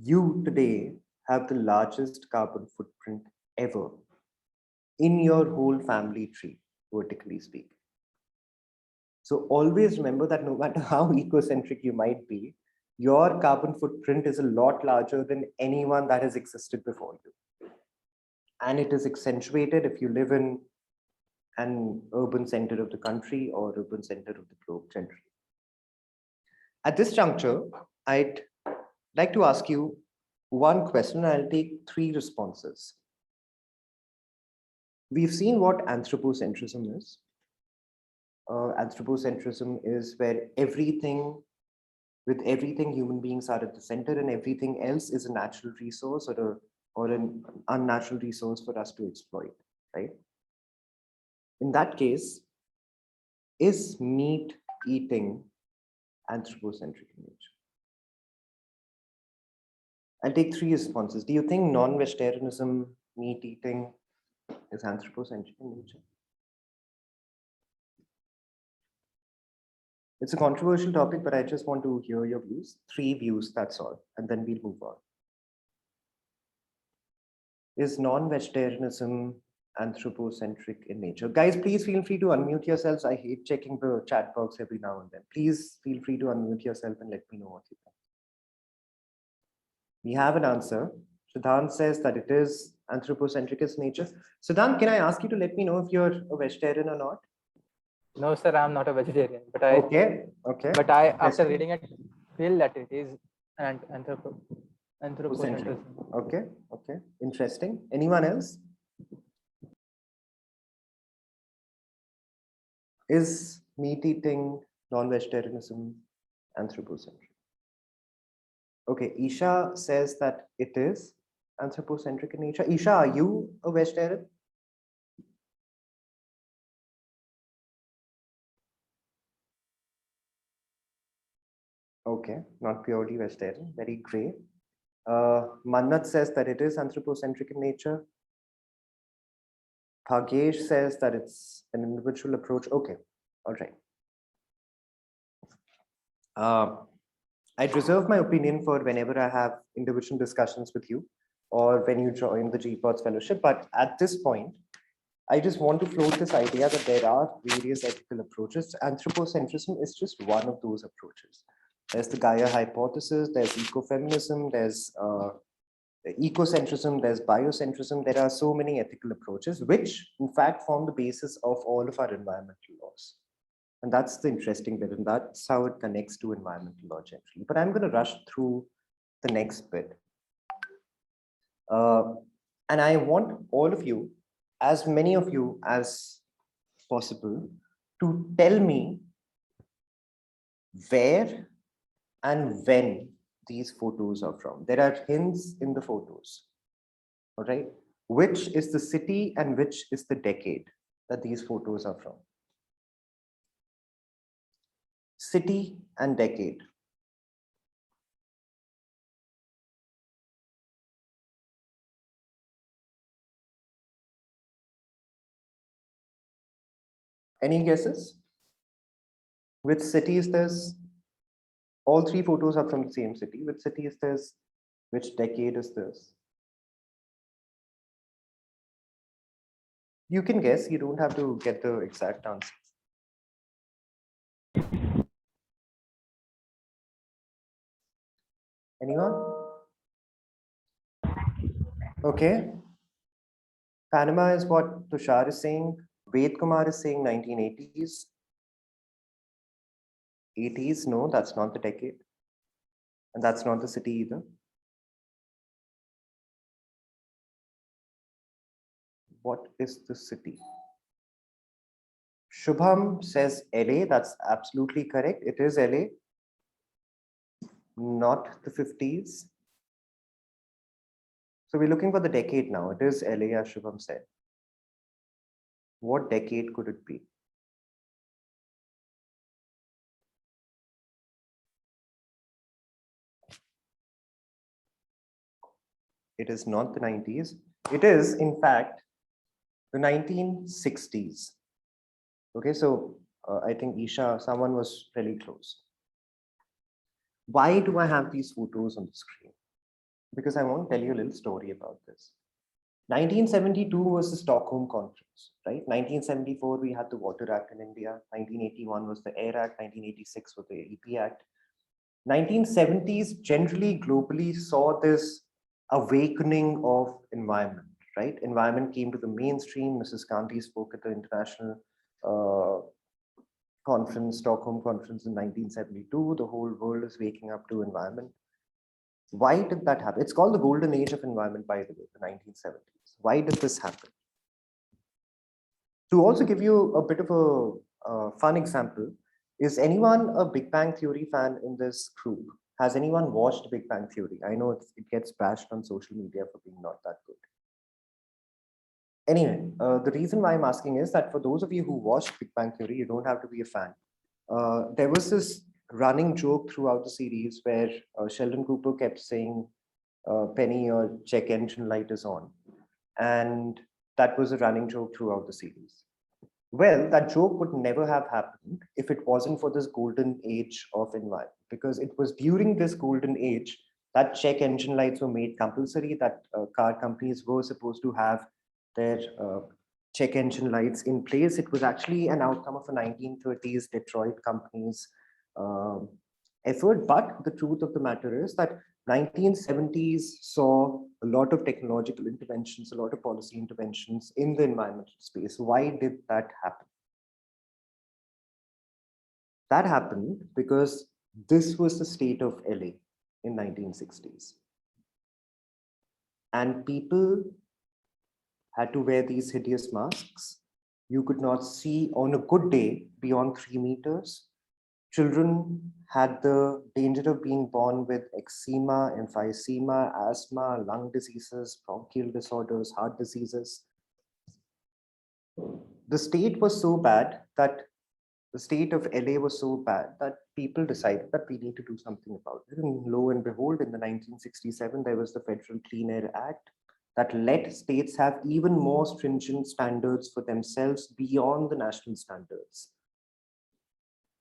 you today have the largest carbon footprint ever in your whole family tree, vertically speaking. So always remember that no matter how ecocentric you might be, your carbon footprint is a lot larger than anyone that has existed before you. And it is accentuated if you live in an urban center of the country or urban center of the globe generally. At this juncture, I'd like to ask you one question. I'll take 3 responses. We've seen what anthropocentrism is. Anthropocentrism is where everything human beings are at the center, and everything else is a natural resource or an unnatural resource for us to exploit, right? In that case, is meat eating anthropocentric in nature? I'll take 3 responses. Do you think non-vegetarianism, meat eating, is anthropocentric in nature? It's a controversial topic, but I just want to hear your views. 3 views, that's all, and then we'll move on. Is non-vegetarianism anthropocentric in nature? Guys, please feel free to unmute yourselves. I hate checking the chat box every now and then. Please feel free to unmute yourself and let me know what you think. We have an answer. Siddhant says that it is anthropocentric in nature. Siddhant, can I ask you to let me know if you're a vegetarian or not? No, sir, I'm not a vegetarian. But okay. But after reading it, feel that it is anthropocentrism. Okay. Interesting. Anyone else? Is meat eating, non-vegetarianism anthropocentric? Okay, Isha says that it is anthropocentric in nature. Isha, are you a vegetarian? Okay, not purely vegetarian, very grey. Mannat says that it is anthropocentric in nature. Bhagesh says that it's an individual approach. Okay, all right. I'd reserve my opinion for whenever I have individual discussions with you or when you join the GPOTS Fellowship. But at this point, I just want to float this idea that there are various ethical approaches. Anthropocentrism is just one of those approaches. There's the Gaia hypothesis, there's ecofeminism, there's ecocentrism, there's biocentrism. There are so many ethical approaches, which in fact form the basis of all of our environmental laws. And that's the interesting bit, and that's how it connects to environmental law generally. But I'm going to rush through the next bit. And I want all of you, as many of you as possible, to tell me where and when these photos are from. There are hints in the photos, all right? Which is the city and which is the decade that these photos are from? City and decade. Any guesses? Which city is this? All three photos are from the same city. Which city is this? Which decade is this? You can guess, you don't have to get the exact answer. Anyone? Okay. Panama is what Tushar is saying. Ved Kumar is saying 1980s. 80s, no, that's not the decade. And that's not the city either. What is the city? Shubham says LA, that's absolutely correct. It is LA, not the 50s. So we're looking for the decade now. It is LA, as Shubham said. What decade could it be? It is not the 90s. It is, in fact, the 1960s. Okay, so I think Isha, someone was really close. Why do I have these photos on the screen? Because I want to tell you a little story about this. 1972 was the Stockholm Conference, right? 1974, we had the Water Act in India. 1981 was the Air Act. 1986 was the EP Act. 1970s generally globally saw this awakening of environment, right? Environment came to the mainstream. Mrs. Gandhi spoke at the international conference, Stockholm Conference in 1972. The whole world is waking up to environment. Why did that happen? It's called the golden age of environment, by the way, the 1970s. Why did this happen? To also give you a bit of a fun example, is anyone a Big Bang Theory fan in this group? Has anyone watched Big Bang Theory? I know it gets bashed on social media for being not that good. Anyway, the reason why I'm asking is that for those of you who watched Big Bang Theory, you don't have to be a fan. There was this running joke throughout the series where Sheldon Cooper kept saying, Penny, your check engine light is on. And that was a running joke throughout the series. Well, that joke would never have happened if it wasn't for this golden age of environment, because it was during this golden age that check engine lights were made compulsory, that car companies were supposed to have their check engine lights in place. It was actually an outcome of a 1930s Detroit company's effort. But the truth of the matter is that 1970s saw a lot of technological interventions, a lot of policy interventions in the environmental space. Why did that happen? That happened because this was the state of LA in 1960s. And people had to wear these hideous masks. You could not see on a good day beyond 3 meters. Children had the danger of being born with eczema, emphysema, asthma, lung diseases, bronchial disorders, heart diseases. The state was so bad that the state of LA was so bad that people decided that we need to do something about it. And lo and behold, in the 1967, there was the Federal Clean Air Act that let states have even more stringent standards for themselves beyond the national standards.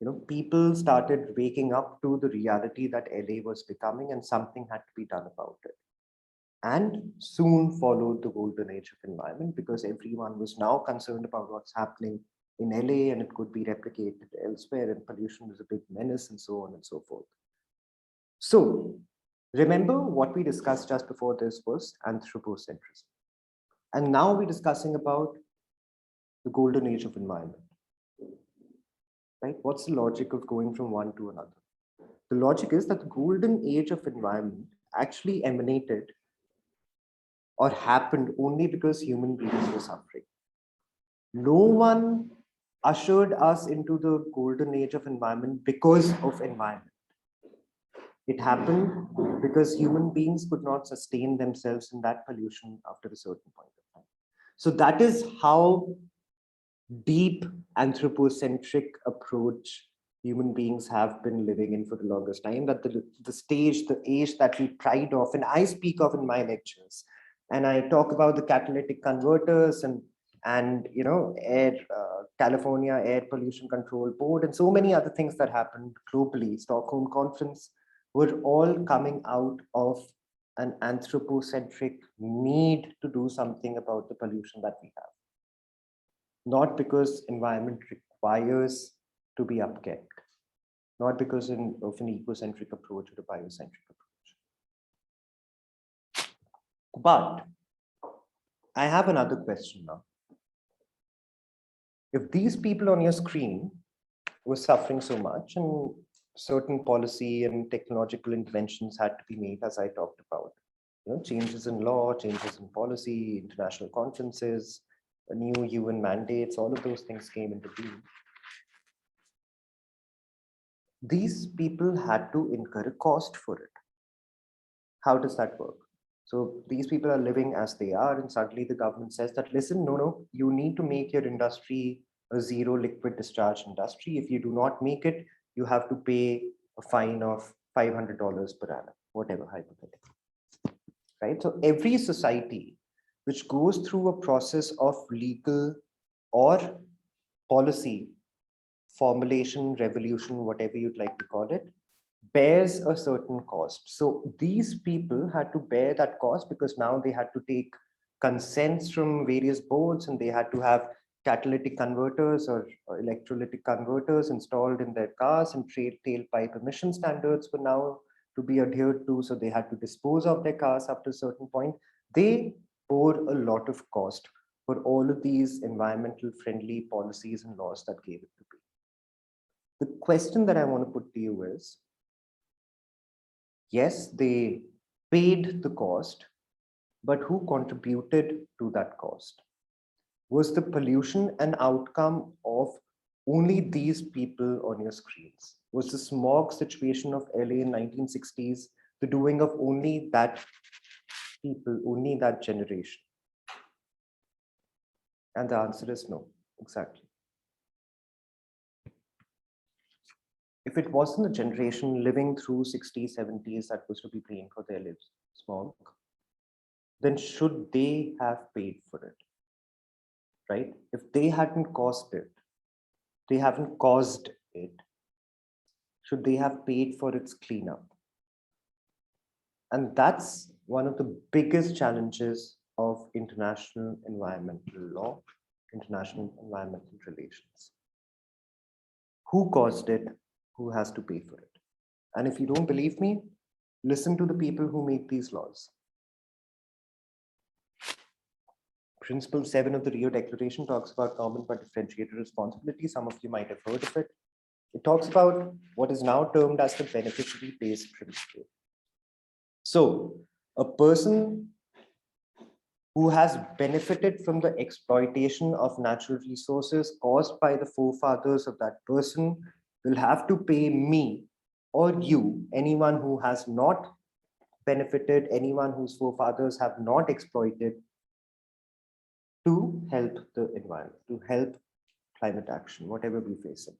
You know, people started waking up to the reality that LA was becoming, and something had to be done about it. And soon followed the golden age of environment, because everyone was now concerned about what's happening in LA, and it could be replicated elsewhere, and pollution was a big menace, and so on and so forth. So remember what we discussed just before this was anthropocentrism. And now we're discussing about the golden age of environment. Right? What's the logic of going from one to another? The logic is that the golden age of environment actually emanated or happened only because human beings were suffering. No one ushered us into the golden age of environment because of environment. It happened because human beings could not sustain themselves in that pollution after a certain point of time. So that is how deep anthropocentric approach human beings have been living in for the longest time, that the stage, the age that we pride of, and I speak of in my lectures, and I talk about the catalytic converters and you know, California Air Pollution Control Board and so many other things that happened globally, Stockholm Conference, were all coming out of an anthropocentric need to do something about the pollution that we have. Not because environment requires to be upkept, not because of an ecocentric approach or a biocentric approach. But I have another question now. If these people on your screen were suffering so much and certain policy and technological interventions had to be made, as I talked about, you know, changes in law, changes in policy, international conferences, new UN mandates, all of those things came into being. These people had to incur a cost for it. How does that work? So these people are living as they are, and suddenly the government says that, listen, no, you need to make your industry a zero liquid discharge industry. If you do not make it, you have to pay a fine of $500 per annum, whatever, hypothetically. Right? So every society which goes through a process of legal or policy formulation, revolution, whatever you'd like to call it, bears a certain cost. So these people had to bear that cost because now they had to take consents from various boards, and they had to have catalytic converters or electrolytic converters installed in their cars, and tailpipe emission standards were now to be adhered to. So they had to dispose of their cars up to a certain point. They bore a lot of cost for all of these environmental friendly policies and laws that gave it to be. The question that I want to put to you is, yes, they paid the cost, but who contributed to that cost? Was the pollution an outcome of only these people on your screens? Was the smog situation of LA in 1960s the doing of only that people, only that generation? And the answer is no, exactly. If it wasn't a generation living through 60s, 70s that was to be paying for their lives, smog, then should they have paid for it, right? If they hadn't caused it, they haven't caused it, should they have paid for its cleanup? And that's one of the biggest challenges of international environmental law, international environmental relations. Who caused it? Who has to pay for it? And if you don't believe me, listen to the people who make these laws. Principle 7 of the Rio Declaration talks about common but differentiated responsibility. Some of you might have heard of it. It talks about what is now termed as the beneficiary pays principle. So a person who has benefited from the exploitation of natural resources caused by the forefathers of that person will have to pay me or you, anyone who has not benefited, anyone whose forefathers have not exploited, to help the environment, to help climate action, whatever we face it.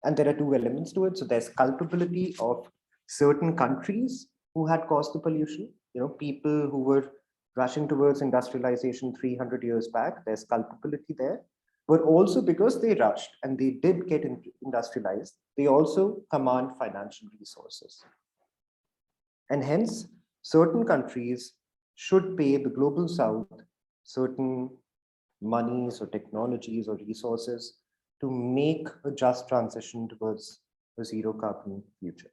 And there are two elements to it. So there's culpability of certain countries who had caused the pollution, you know, people who were rushing towards industrialization 300 years back, there's culpability there. But also because they rushed and they did get industrialized, they also command financial resources. And hence, certain countries should pay the global south certain monies or technologies or resources to make a just transition towards a zero carbon future.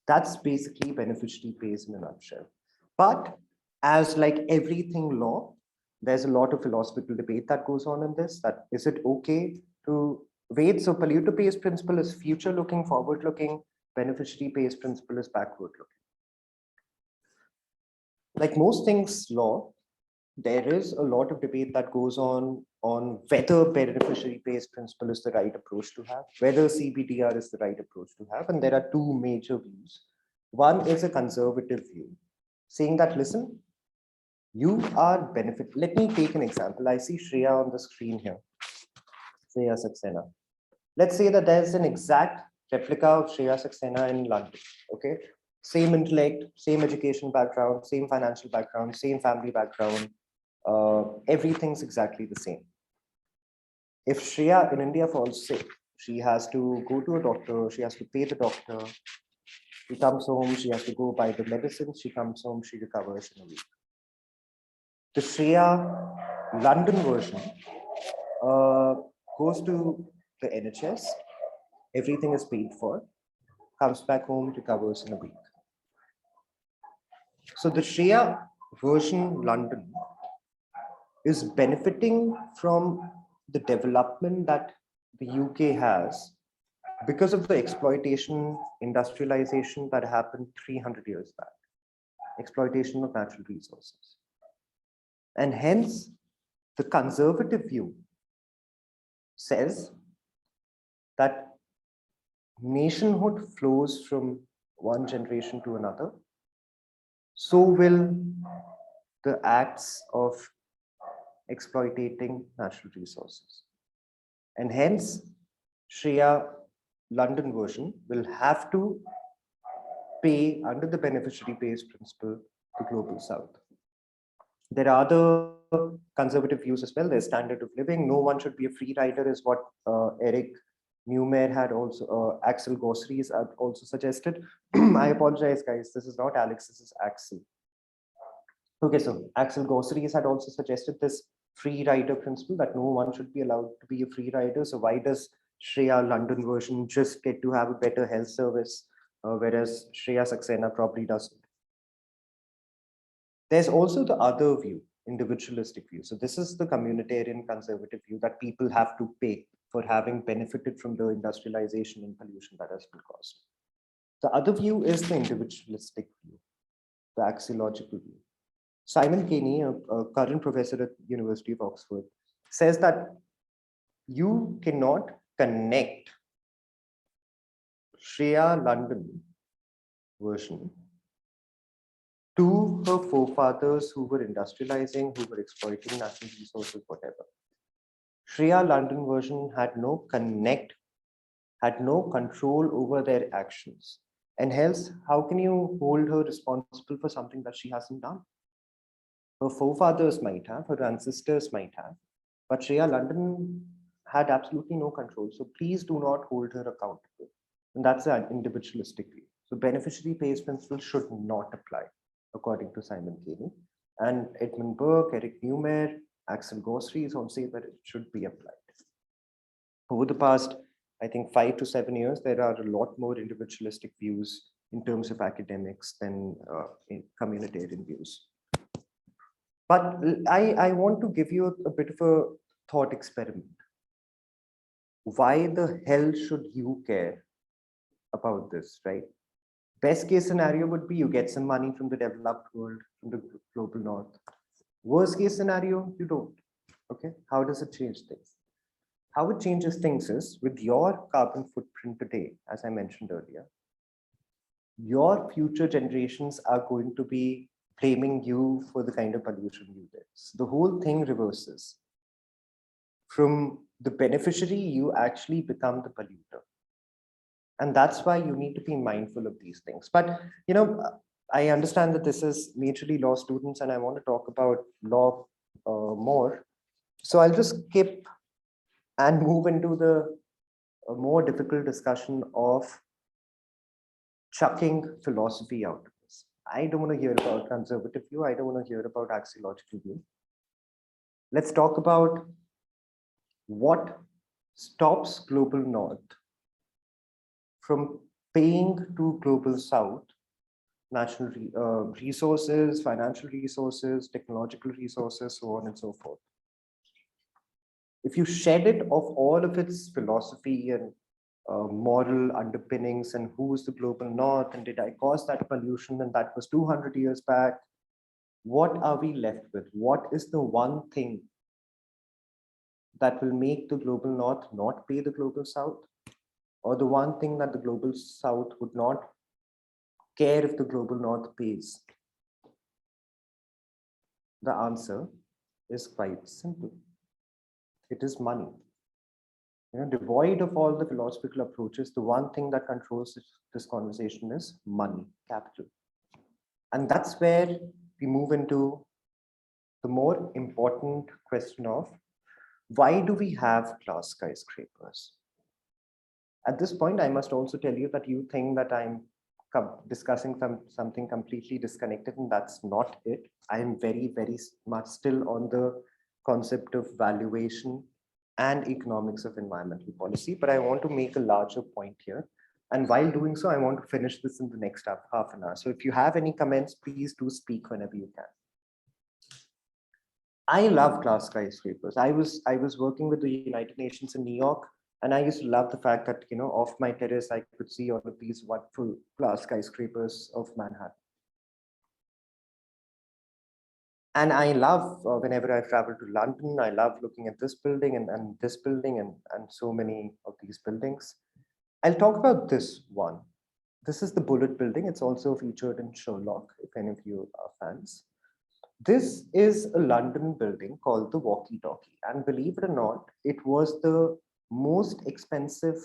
That's basically beneficiary pays in a nutshell. But as like everything law, there's a lot of philosophical debate that goes on in this, that is it okay to wait? So polluter pays principle is future looking, forward looking, beneficiary pays principle is backward looking. Like most things law, there is a lot of debate that goes on whether beneficiary pays principle is the right approach to have, whether CBDR is the right approach to have. And there are two major views. One is a conservative view, saying that, listen, you are benefit. Let me take an example. I see Shreya on the screen here. Shreya Saxena. Let's say that there's an exact replica of Shreya Saxena in London. Okay, same intellect, same education background, same financial background, same family background. Everything's exactly the same. If Shreya in India falls sick, she has to go to a doctor. She has to pay the doctor. She comes home. She has to go buy the medicine. She comes home. She recovers in a week. The Shreya London version goes to the NHS, everything is paid for, comes back home, recovers in a week. So the Shreya version London is benefiting from the development that the UK has because of the exploitation, industrialization that happened 300 years back, exploitation of natural resources. And hence, the conservative view says that nationhood flows from one generation to another, so will the acts of exploiting natural resources. And hence, Shreya London version will have to pay under the beneficiary pays principle to Global South. There are other conservative views as well. There's standard of living. No one should be a free rider is what Eric Newmare had also, Axel Gosseries had also suggested. I apologize, guys. This is not Alex, this is Axel. Okay, so Axel Gosseries had also suggested this free rider principle that no one should be allowed to be a free rider. So why does Shreya London version just get to have a better health service, whereas Shreya Saxena probably doesn't? There's also the other view, individualistic view. So this is the communitarian conservative view that people have to pay for having benefited from the industrialization and pollution that has been caused. The other view is the individualistic view, the axiological view. Simon Caney, a current professor at University of Oxford, says that you cannot connect Shreya London version to her forefathers who were industrializing, who were exploiting natural resources, whatever. Shreya London version had no connect, had no control over their actions. And hence, how can you hold her responsible for something that she hasn't done? Her forefathers might have, her ancestors might have, but Shreya London had absolutely no control. So please do not hold her accountable. And that's an individualistic view. So beneficiary pays principle should not apply, according to Simon Caney. And Edmund Burke, Eric Newmare, Axel Gosseries all say that it should be applied. Over the past, I think 5 to 7 years, there are a lot more individualistic views in terms of academics than communitarian views. But I want to give you a bit of a thought experiment. Why the hell should you care about this, right? Best case scenario would be you get some money from the developed world, from the global north. Worst case scenario, you don't. Okay, how does it change things? How it changes things is with your carbon footprint today, as I mentioned earlier, your future generations are going to be blaming you for the kind of pollution you did. So the whole thing reverses. From the beneficiary, you actually become the polluter. And that's why you need to be mindful of these things. But, you know, I understand that this is majorly law students and I want to talk about law more. So I'll just skip and move into the more difficult discussion of chucking philosophy out of this. I don't want to hear about conservative view. I don't want to hear about axiological view. Let's talk about what stops global north from paying to global south natural resources, financial resources, technological resources, so on and so forth. If you shed it of all of its philosophy and moral underpinnings and who's the global north and did I cause that pollution and that was 200 years back, what are we left with? What is the one thing that will make the global north not pay the global south? Or the one thing that the global south would not care if the global north pays? The answer is quite simple. It is money. Devoid of all the philosophical approaches, the one thing that controls this conversation is money, capital. And that's where we move into the more important question of why do we have glass skyscrapers? At this point, I must also tell you that you think that I'm discussing something completely disconnected, and that's not it. I am very, very much still on the concept of valuation and economics of environmental policy, but I want to make a larger point here. And while doing so, I want to finish this in the next half an hour. So if you have any comments, please do speak whenever you can. I love glass skyscrapers. I was working with the United Nations in New York, and I used to love the fact that, off my terrace, I could see all of these wonderful glass skyscrapers of Manhattan. And I love, whenever I travel to London, I love looking at this building and this building and so many of these buildings. I'll talk about this one. This is the Bullet building. It's also featured in Sherlock, if any of you are fans. This is a London building called the Walkie Talkie. And believe it or not, it was the most expensive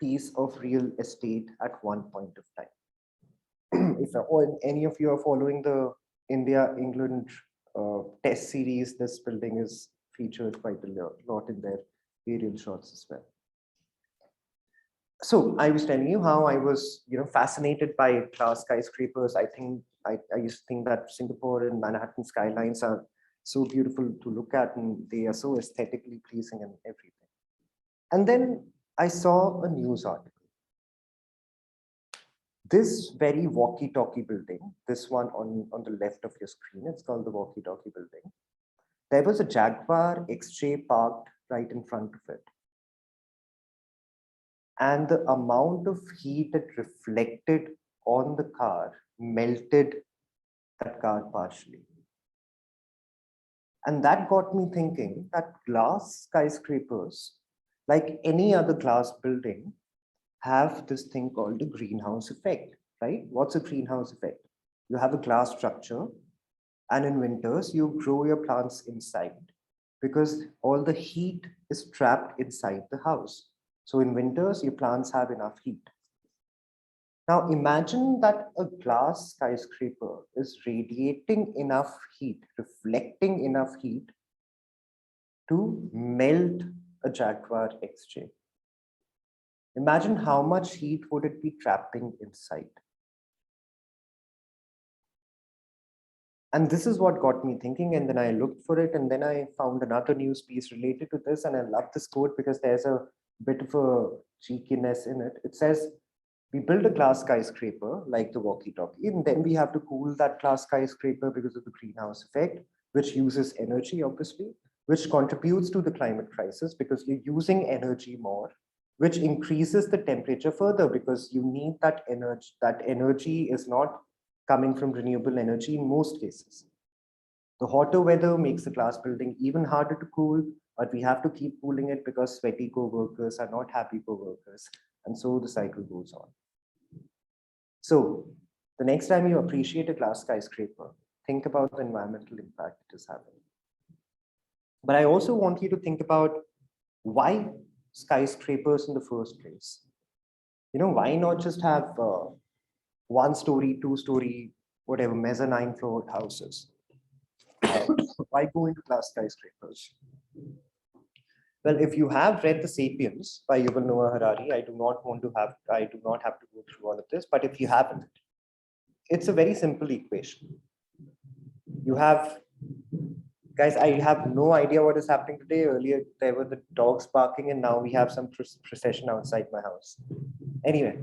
piece of real estate at one point of time. If any of you are following the India-England test series, this building is featured quite a lot in their aerial shots as well. So I was telling you how I was, fascinated by glass skyscrapers. I used to think that Singapore and Manhattan skylines are so beautiful to look at, and they are so aesthetically pleasing and everything. And then I saw a news article. This very walkie-talkie building, this one on the left of your screen, it's called the walkie-talkie building. There was a Jaguar XJ parked right in front of it. And the amount of heat it reflected on the car melted that car partially. And that got me thinking that glass skyscrapers, like any other glass building, have this thing called a greenhouse effect, right? What's a greenhouse effect? You have a glass structure, and in winters, you grow your plants inside because all the heat is trapped inside the house. So in winters, your plants have enough heat. Now imagine that a glass skyscraper is radiating enough heat, reflecting enough heat to melt a Jaguar XJ. Imagine how much heat would it be trapping inside. And this is what got me thinking, and then I looked for it, and then I found another news piece related to this, and I love this quote because there's a bit of a cheekiness in it. It says, we build a glass skyscraper like the walkie-talkie, and then we have to cool that glass skyscraper because of the greenhouse effect, which uses energy, obviously, which contributes to the climate crisis because you're using energy more, which increases the temperature further because you need that energy. That energy is not coming from renewable energy in most cases. The hotter weather makes the glass building even harder to cool, but we have to keep cooling it because sweaty co-workers are not happy co-workers. And so the cycle goes on. So the next time you appreciate a glass skyscraper, think about the environmental impact it is having. But I also want you to think about why skyscrapers in the first place. Why not just have 1-story, 2-story, whatever, mezzanine floor houses? Why go into glass skyscrapers? Well, if you have read The Sapiens by Yuval Noah Harari, I do not have to go through all of this, but if you haven't, it's a very simple equation. You have, guys, I have no idea what is happening today. Earlier, there were the dogs barking, and now we have some procession outside my house. Anyway,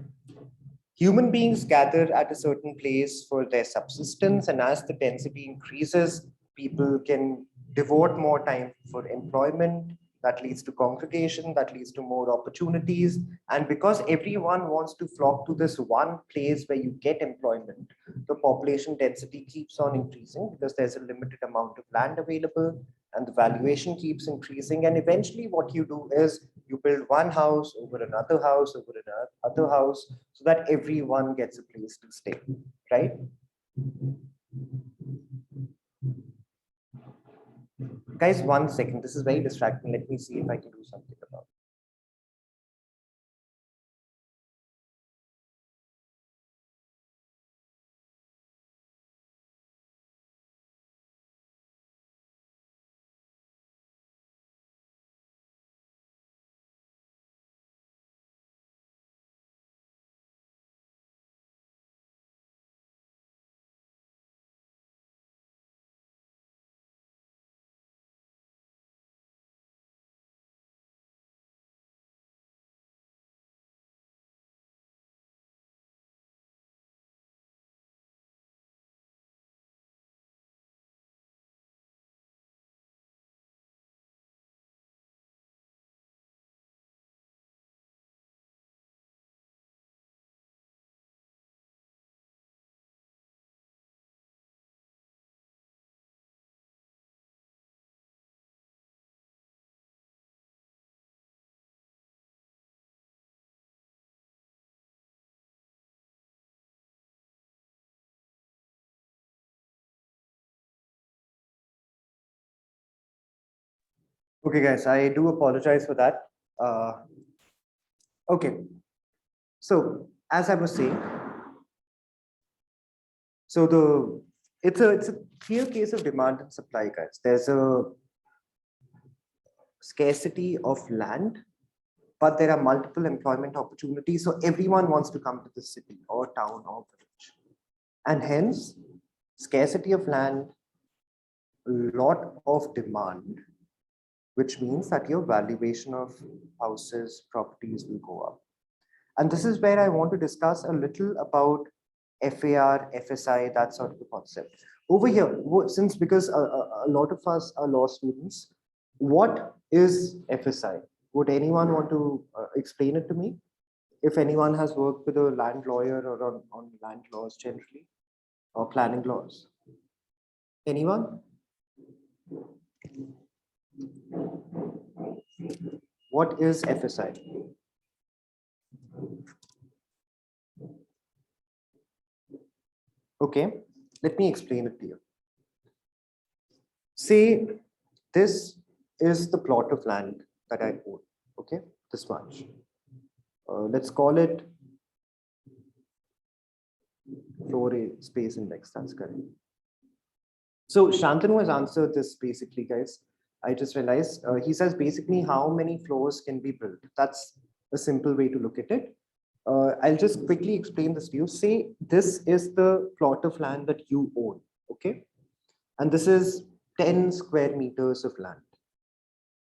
human beings gather at a certain place for their subsistence, and as the density increases, people can devote more time for employment. That leads to congregation, that leads to more opportunities. And because everyone wants to flock to this one place where you get employment, the population density keeps on increasing because there's a limited amount of land available and the valuation keeps increasing. And eventually what you do is you build one house over another house over another house so that everyone gets a place to stay, right? Guys, 1 second. This is very distracting. Let me see if I can do something about it. Okay, guys, I do apologize for that. Okay, so as I was saying, so it's a clear case of demand and supply, guys. There's a scarcity of land, but there are multiple employment opportunities. So everyone wants to come to the city or town or village, and hence scarcity of land, a lot of demand, which means that your valuation of houses, properties will go up. And this is where I want to discuss a little about FAR, FSI, that sort of a concept. Over here, since because a lot of us are law students, what is FSI? Would anyone want to explain it to me? If anyone has worked with a land lawyer or on land laws generally, or planning laws. Anyone? What is FSI? Okay, let me explain it to you. Say this is the plot of land that I own, okay, this much. Let's call it floor space index, that's correct. So Shantanu has answered this basically, guys. I just realized he says basically how many floors can be built. That's a simple way to look at it. I'll just quickly explain this to you. Say this is the plot of land that you own, okay? And this is 10 square meters of land.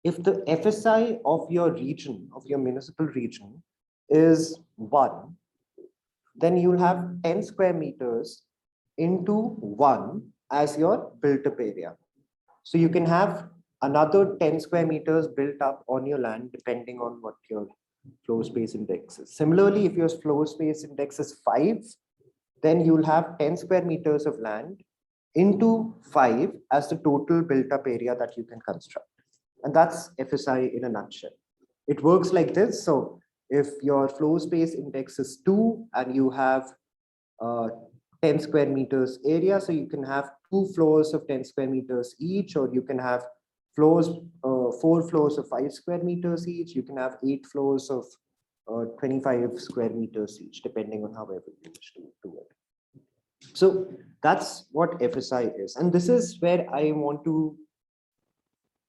If the FSI of your region, of your municipal region is 1, then you'll have 10 square meters into 1 as your built up area. So you can have another 10 square meters built up on your land depending on what your floor space index is. Similarly, if your floor space index is 5, then you'll have 10 square meters of land into 5 as the total built up area that you can construct. And that's FSI in a nutshell. It works like this. So if your floor space index is 2 and you have 10 square meters area, so you can have 2 floors of 10 square meters each, or you can have floors, 4 floors of 5 square meters each. You can have 8 floors of 25 square meters each, depending on however you wish to do it. So that's what FSI is. And this is where I want to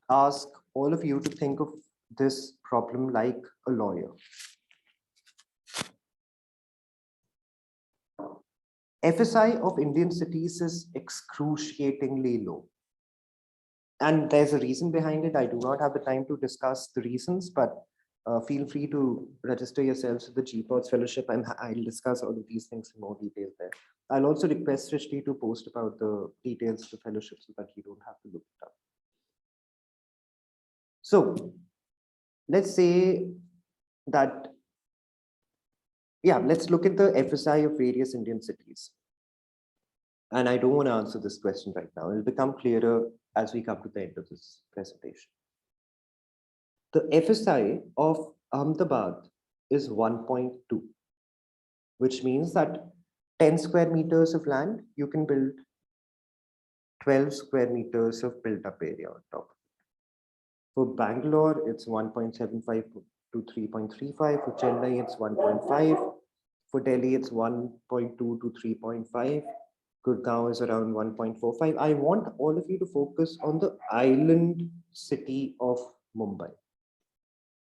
ask all of you to think of this problem like a lawyer. FSI of Indian cities is excruciatingly low. And there's a reason behind it. I do not have the time to discuss the reasons, but feel free to register yourselves to the GPOTS fellowship, and I'll discuss all of these things in more detail there. I'll also request Srishti to post about the details of the fellowship so that you don't have to look it up. So let's say that, yeah, let's look at the FSI of various Indian cities. And I don't want to answer this question right now. It'll become clearer as we come to the end of this presentation. The FSI of Ahmedabad is 1.2, which means that 10 square meters of land, you can build 12 square meters of built up area on top. For Bangalore, it's 1.75 to 3.35. For Chennai, it's 1.5. For Delhi, it's 1.2 to 3.5. Gurgaon is around 1.45. I want all of you to focus on the island city of Mumbai.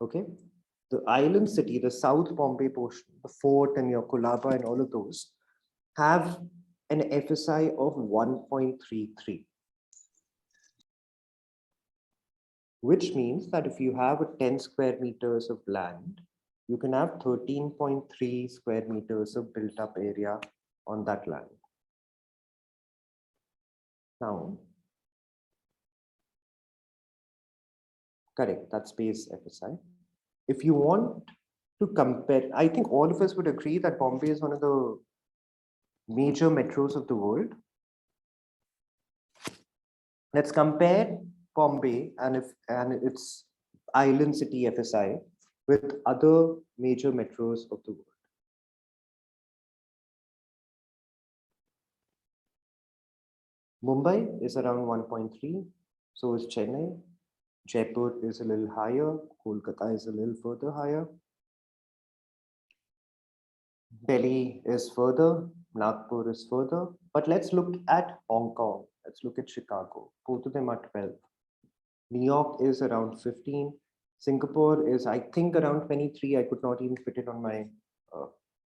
Okay, the island city, the South Bombay portion, the fort and your Colaba and all of those have an FSI of 1.33. Which means that if you have a 10 square meters of land, you can have 13.3 square meters of built up area on that land. Now, correct, that's base FSI. If you want to compare, I think all of us would agree that Bombay is one of the major metros of the world. Let's compare Bombay and its island city FSI with other major metros of the world. Mumbai is around 1.3, so is Chennai. Jaipur is a little higher, Kolkata is a little further higher. Delhi is further, Nagpur is further, but let's look at Hong Kong. Let's look at Chicago. Both of them are 12. New York is around 15. Singapore is, I think, around 23. I could not even fit it on my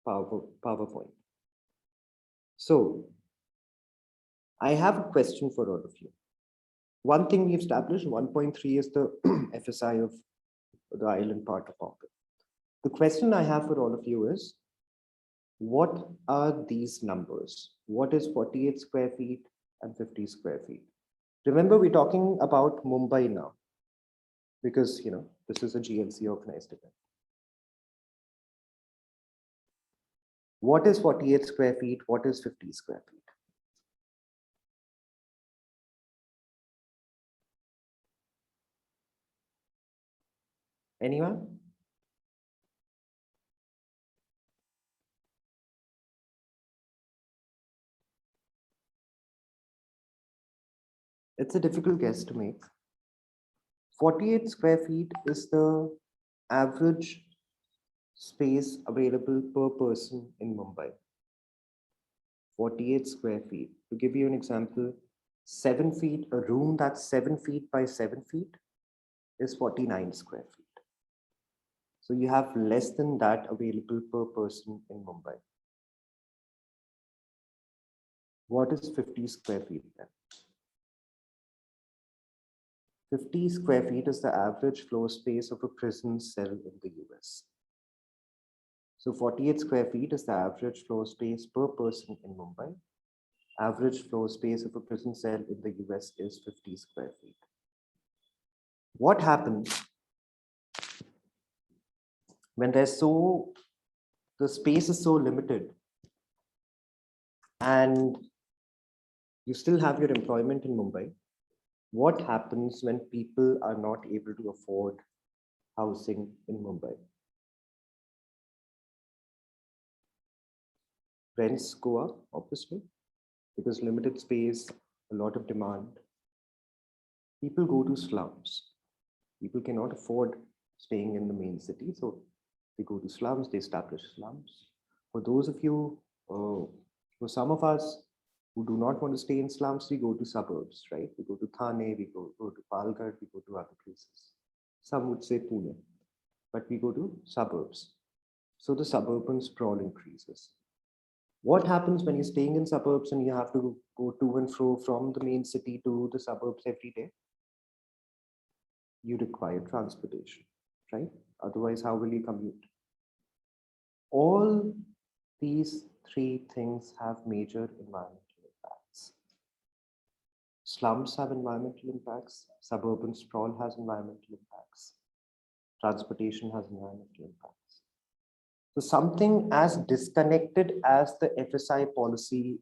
PowerPoint. So I have a question for all of you. One thing we established, 1.3 is the FSI of the island part of Bombay. The question I have for all of you is, what are these numbers? What is 48 square feet and 50 square feet? Remember, we're talking about Mumbai now, because this is a GLC organized event. What is 48 square feet? What is 50 square feet? Anyone? It's a difficult guess to make. 48 square feet is the average space available per person in Mumbai. 48 square feet. To give you an example, 7 feet, a room that's 7 feet by 7 feet is 49 square feet. So you have less than that available per person in Mumbai. What is 50 square feet then? 50 square feet is the average floor space of a prison cell in the US. So 48 square feet is the average floor space per person in Mumbai. Average floor space of a prison cell in the US is 50 square feet. What happens when the space is so limited and you still have your employment in Mumbai? What happens when people are not able to afford housing in Mumbai? Rents go up, obviously, because limited space, a lot of demand. People go to slums. People cannot afford staying in the main city, so they go to slums, they establish slums. For those of you, for some of us who do not want to stay in slums, we go to suburbs, right? We go to Thane, we go to Palghar, we go to other places. Some would say Pune, but we go to suburbs. So the suburban sprawl increases. What happens when you're staying in suburbs and you have to go to and fro from the main city to the suburbs every day? You require transportation, right? Otherwise, how will you commute? All these three things have major environmental impacts. Slums have environmental impacts. Suburban sprawl has environmental impacts. Transportation has environmental impacts. So something as disconnected as the FSI policy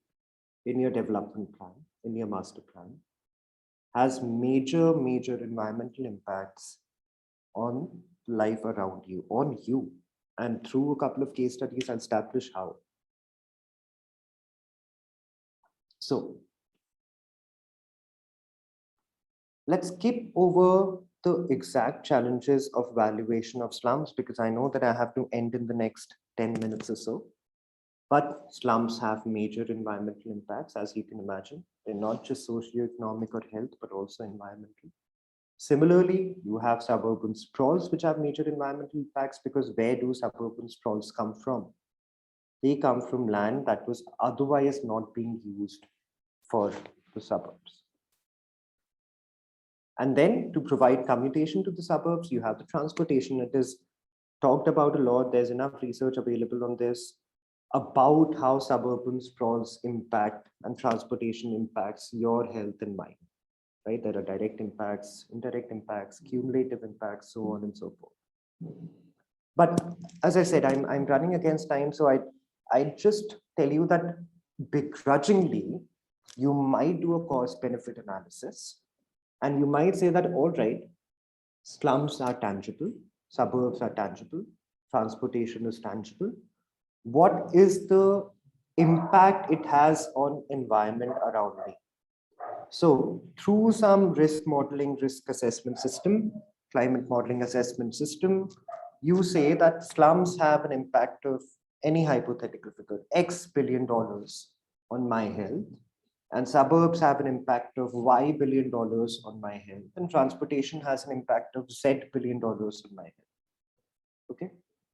in your development plan, in your master plan, has major environmental impacts on life around you, on you. And through a couple of case studies, I'll establish how. So let's skip over the exact challenges of valuation of slums, because I know that I have to end in the next 10 minutes or so. But slums have major environmental impacts, as you can imagine. They're not just socioeconomic or health, but also environmental. Similarly, you have suburban sprawls, which have major environmental impacts, because where do suburban sprawls come from? They come from land that was otherwise not being used for the suburbs. And then to provide commutation to the suburbs, you have the transportation. It is talked about a lot. There's enough research available on this about how suburban sprawls impact and transportation impacts your health and mind, right? There are direct impacts, indirect impacts, cumulative impacts, so on and so forth. But as I said, I'm running against time. So I just tell you that begrudgingly, you might do a cost benefit analysis. And you might say that, all right, slums are tangible, suburbs are tangible, transportation is tangible. What is the impact it has on environment around me? So through some risk modeling, risk assessment system, climate modeling assessment system, you say that slums have an impact of any hypothetical figure, X billion dollars on my health, and suburbs have an impact of Y billion dollars on my health, and transportation has an impact of Z billion dollars on my health. Okay.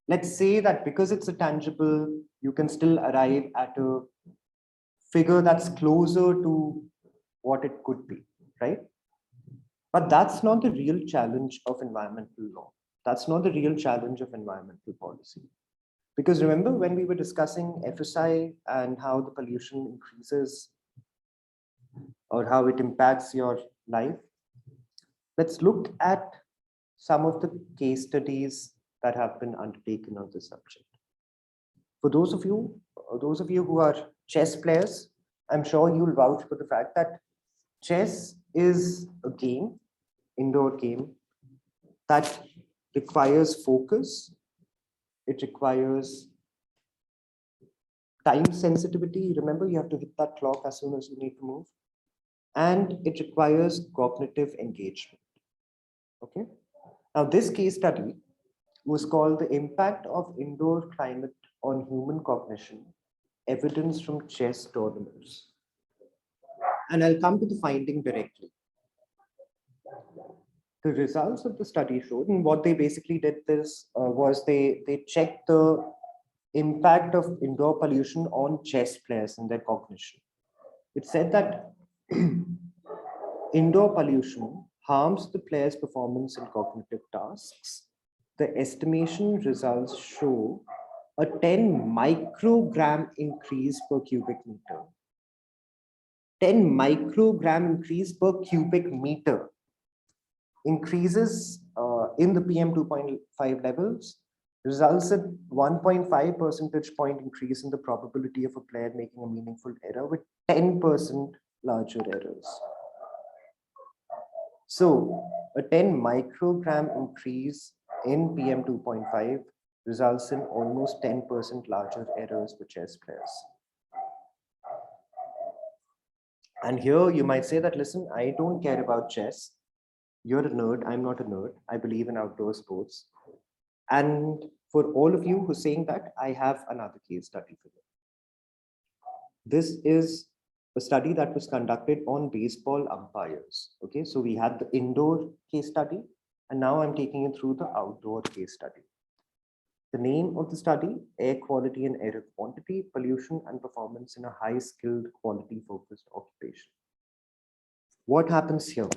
Let's say that because it's a tangible, you can still arrive at a figure that's closer to what it could be, right? But that's not the real challenge of environmental law. That's not the real challenge of environmental policy. Because remember when we were discussing FSI and how the pollution increases or how it impacts your life, let's look at some of the case studies that have been undertaken on this subject. For those of you who are chess players, I'm sure you'll vouch for the fact that chess is a game, indoor game, that requires focus. It requires time sensitivity. Remember, you have to hit that clock as soon as you need to move. And it requires cognitive engagement. Okay. Now, this case study was called The Impact of Indoor Climate on Human Cognition, Evidence from Chess Tournaments. And I'll come to the finding directly. The results of the study showed, and what they basically did this was they checked the impact of indoor pollution on chess players and their cognition. It said that indoor pollution harms the player's performance in cognitive tasks. The estimation results show a 10 microgram increase per cubic meter. 10 microgram increase per cubic meter. Increases in the PM 2.5 levels results in 1.5 percentage point increase in the probability of a player making a meaningful error with 10% larger errors. So a 10 microgram increase in PM 2.5 results in almost 10% larger errors for chess players. And here you might say that, listen, I don't care about chess. You're a nerd. I'm not a nerd. I believe in outdoor sports. And for all of you who are saying that, I have another case study for you. This is a study that was conducted on baseball umpires. Okay, so we had the indoor case study, and now I'm taking you through the outdoor case study. The name of the study, Air Quality and Air Quantity, Pollution and Performance in a High-Skilled Quality-Focused Occupation. What happens here?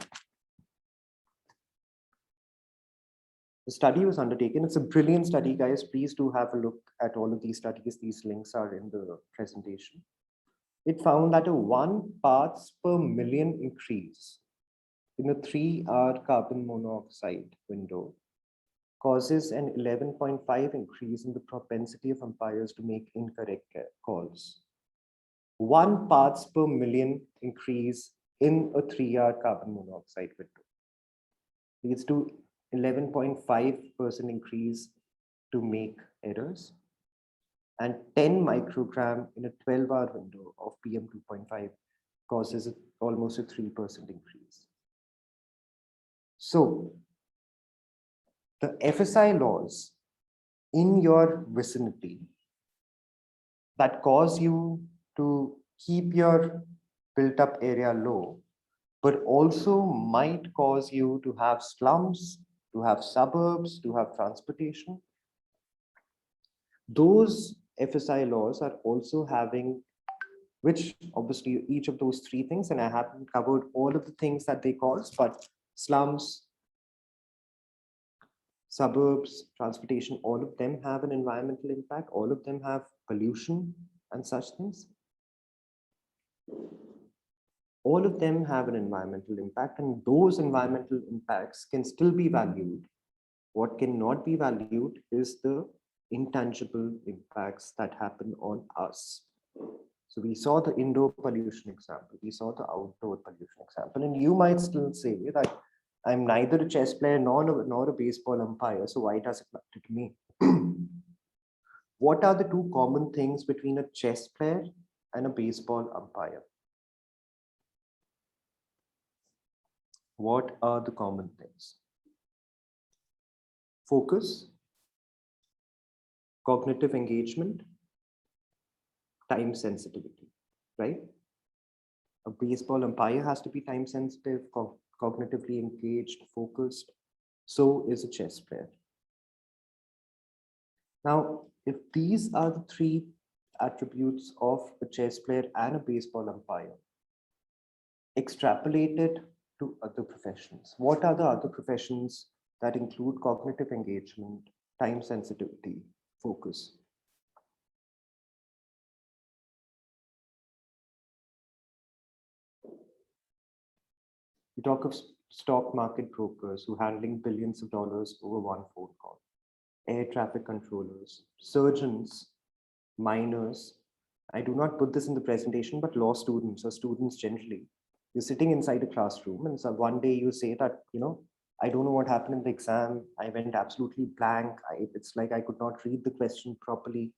The study was undertaken. It's a brilliant study, guys. Please do have a look at all of these studies. These links are in the presentation. It found that a 1 parts per million increase in a 3-hour carbon monoxide window causes an 11.5 increase in the propensity of umpires to make incorrect calls. 1 parts per million increase in a 3-hour carbon monoxide window leads to 11.5% increase to make errors, and 10 microgram in a 12-hour window of PM 2.5 causes almost a 3% increase. So the FSI laws in your vicinity that cause you to keep your built-up area low, but also might cause you to have slums, to have suburbs, to have transportation. Those FSI laws are also having, which obviously each of those three things, and I haven't covered all of the things that they cause, but slums, suburbs, transportation, all of them have an environmental impact, all of them have pollution and such things. All of them have an environmental impact, and those environmental impacts can still be valued. What cannot be valued is the intangible impacts that happen on us. So we saw the indoor pollution example, we saw the outdoor pollution example, and you might still say that I'm neither a chess player nor a baseball umpire, so why does it matter to me? What are the two common things between a chess player and a baseball umpire? What are the common things? Focus, cognitive engagement, time sensitivity, right? A baseball umpire has to be time sensitive, cognitively engaged, focused. So is a chess player. Now, if these are the three attributes of a chess player and a baseball umpire, extrapolated to other professions, what are the other professions that include cognitive engagement, time sensitivity, focus? We talk of stock market brokers who are handling billions of dollars over one phone call, air traffic controllers, surgeons, miners. I do not put this in the presentation, but law students or students generally. You're sitting inside a classroom and so one day you say that, I don't know what happened in the exam. I went absolutely blank. It's like I could not read the question properly.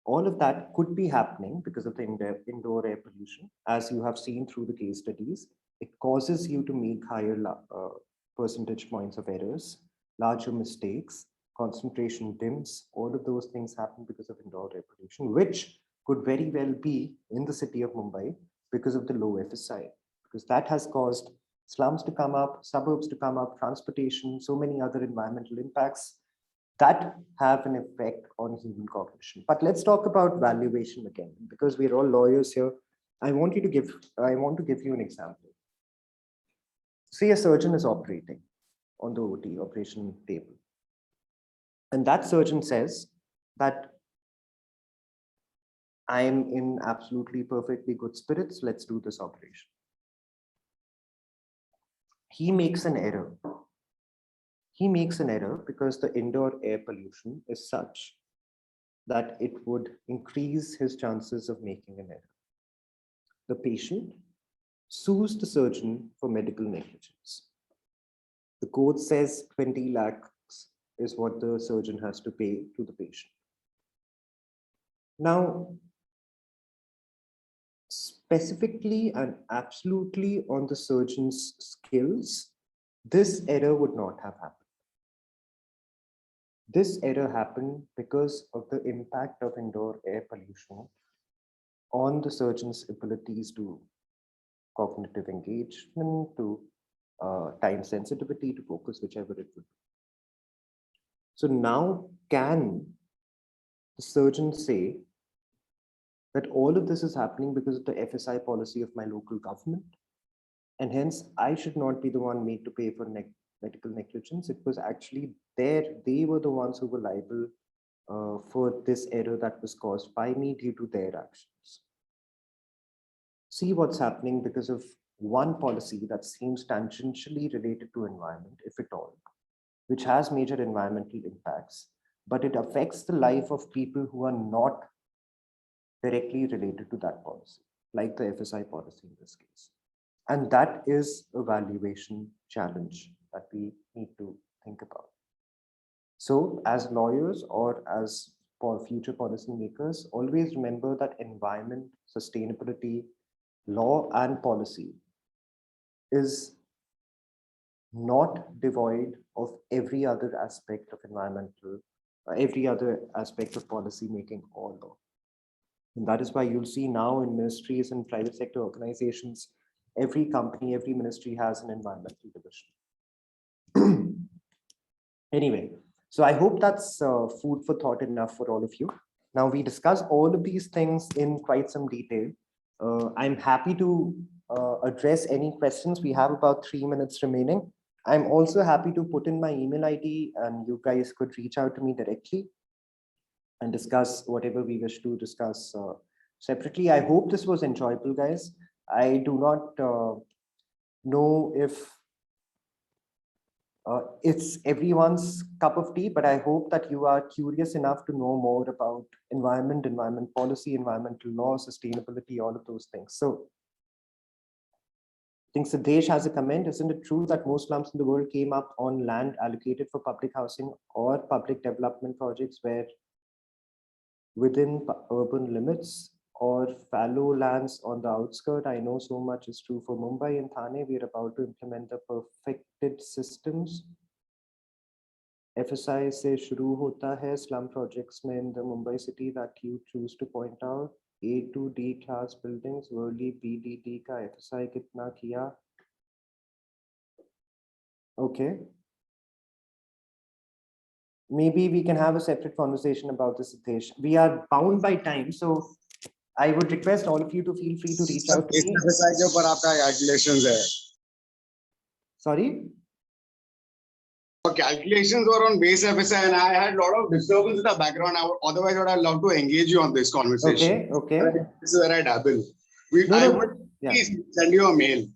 All of that could be happening because of the indoor air pollution. As you have seen through the case studies, it causes you to make higher percentage points of errors, larger mistakes, concentration dims. All of those things happen because of indoor air pollution, which could very well be in the city of Mumbai because of the low FSI, because that has caused slums to come up, suburbs to come up, transportation, so many other environmental impacts that have an effect on human cognition. But let's talk about valuation again, because we're all lawyers here. I want to give you an example. Say a surgeon is operating on the OT, operation table. And that surgeon says that I'm in absolutely perfectly good spirits, let's do this operation. He makes an error. He makes an error because the indoor air pollution is such that it would increase his chances of making an error. The patient sues the surgeon for medical negligence. The code says 20 lakhs is what the surgeon has to pay to the patient. Now, specifically and absolutely on the surgeon's skills, this error would not have happened. This error happened because of the impact of indoor air pollution on the surgeon's abilities to cognitive engagement, to time sensitivity, to focus, whichever it would be. So now can the surgeon say that all of this is happening because of the FSI policy of my local government, and hence I should not be the one made to pay for medical negligence? It was actually they were the ones who were liable for this error that was caused by me due to their actions. See what's happening because of one policy that seems tangentially related to environment, if at all, which has major environmental impacts, but it affects the life of people who are not directly related to that policy, like the FSI policy in this case. And that is a valuation challenge that we need to think So as lawyers or as for future policymakers, always remember that environment, sustainability, law and policy is not devoid of every other aspect of environmental, every other aspect of policy making or law. And that is why you'll see now in ministries and private sector organizations, every company, every ministry has an environmental division. Anyway, so I hope that's food for thought enough for all of you. Now we discussed all of these things in quite some detail. I'm happy to address any questions. We have about 3 minutes remaining. I'm also happy to put in my email ID and you guys could reach out to me directly and discuss whatever we wish to discuss separately. I hope this was enjoyable, guys. I do not know if it's everyone's cup of tea, but I hope that you are curious enough to know more about environment, environment policy, environmental law, sustainability, all of those things. So I think Siddesh has a comment. Isn't it true that most slums in the world came up on land allocated for public housing or public development projects where within urban limits or fallow lands on the outskirts? I know so much is true for Mumbai and Thane. We are about to implement the perfected systems. FSI se shuru hota hai slum projects mein in the Mumbai city that you choose to point out. A to D class buildings, worldly BDD ka FSI kitna kiya? Okay. Maybe we can have a separate conversation about this, Siddesh. We are bound by time, so I would request all of you to feel free to reach out to me. Calculations hai. Sorry? Calculations were on base FSI and I had a lot of disturbance in the background. Otherwise, I would have loved to engage you on this conversation. Okay. This is where I dabble. I would please send you a mail.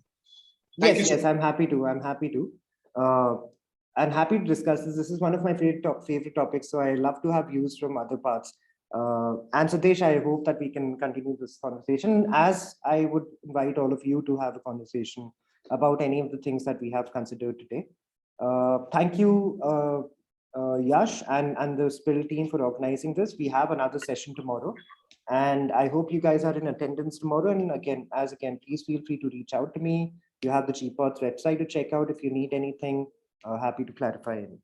Yes, I'm happy to. I'm happy to discuss this. This is one of my favorite topics. So I love to have views from other parts. And Siddesh, I hope that we can continue this conversation, as I would invite all of you to have a conversation about any of the things that we have considered today. Thank you, Yash and the SPIL team for organizing this. We have another session tomorrow, and I hope you guys are in attendance tomorrow. And again, please feel free to reach out to me. You have the GPOTS website to check out if you need anything. Happy to clarify anything.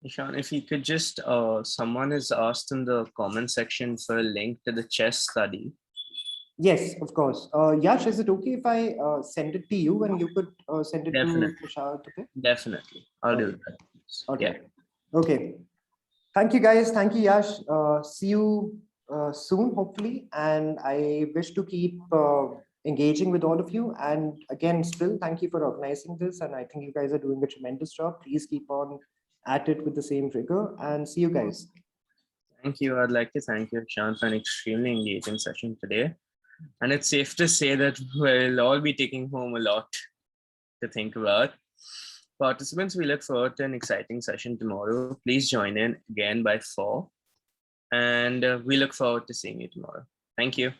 Eeshan, if you could just, someone has asked in the comment section for a link to the chess study. Yes, of course. Yash, is it okay if I send it to you and you could send it to Tushar? Definitely. I'll do that. Okay. Yeah. Okay. Thank you, guys. Thank you, Yash. See you soon, hopefully. And I wish to keep engaging with all of you. And again, SPIL, thank you for organizing this. And I think you guys are doing a tremendous job. Please keep on at it with the same rigor, and see you guys. Thank you. I'd like to thank you, Eeshan, for an extremely engaging session today. And it's safe to say that we'll all be taking home a lot to think about. Participants, we look forward to an exciting session tomorrow. Please join in again by 4. And we look forward to seeing you tomorrow. Thank you.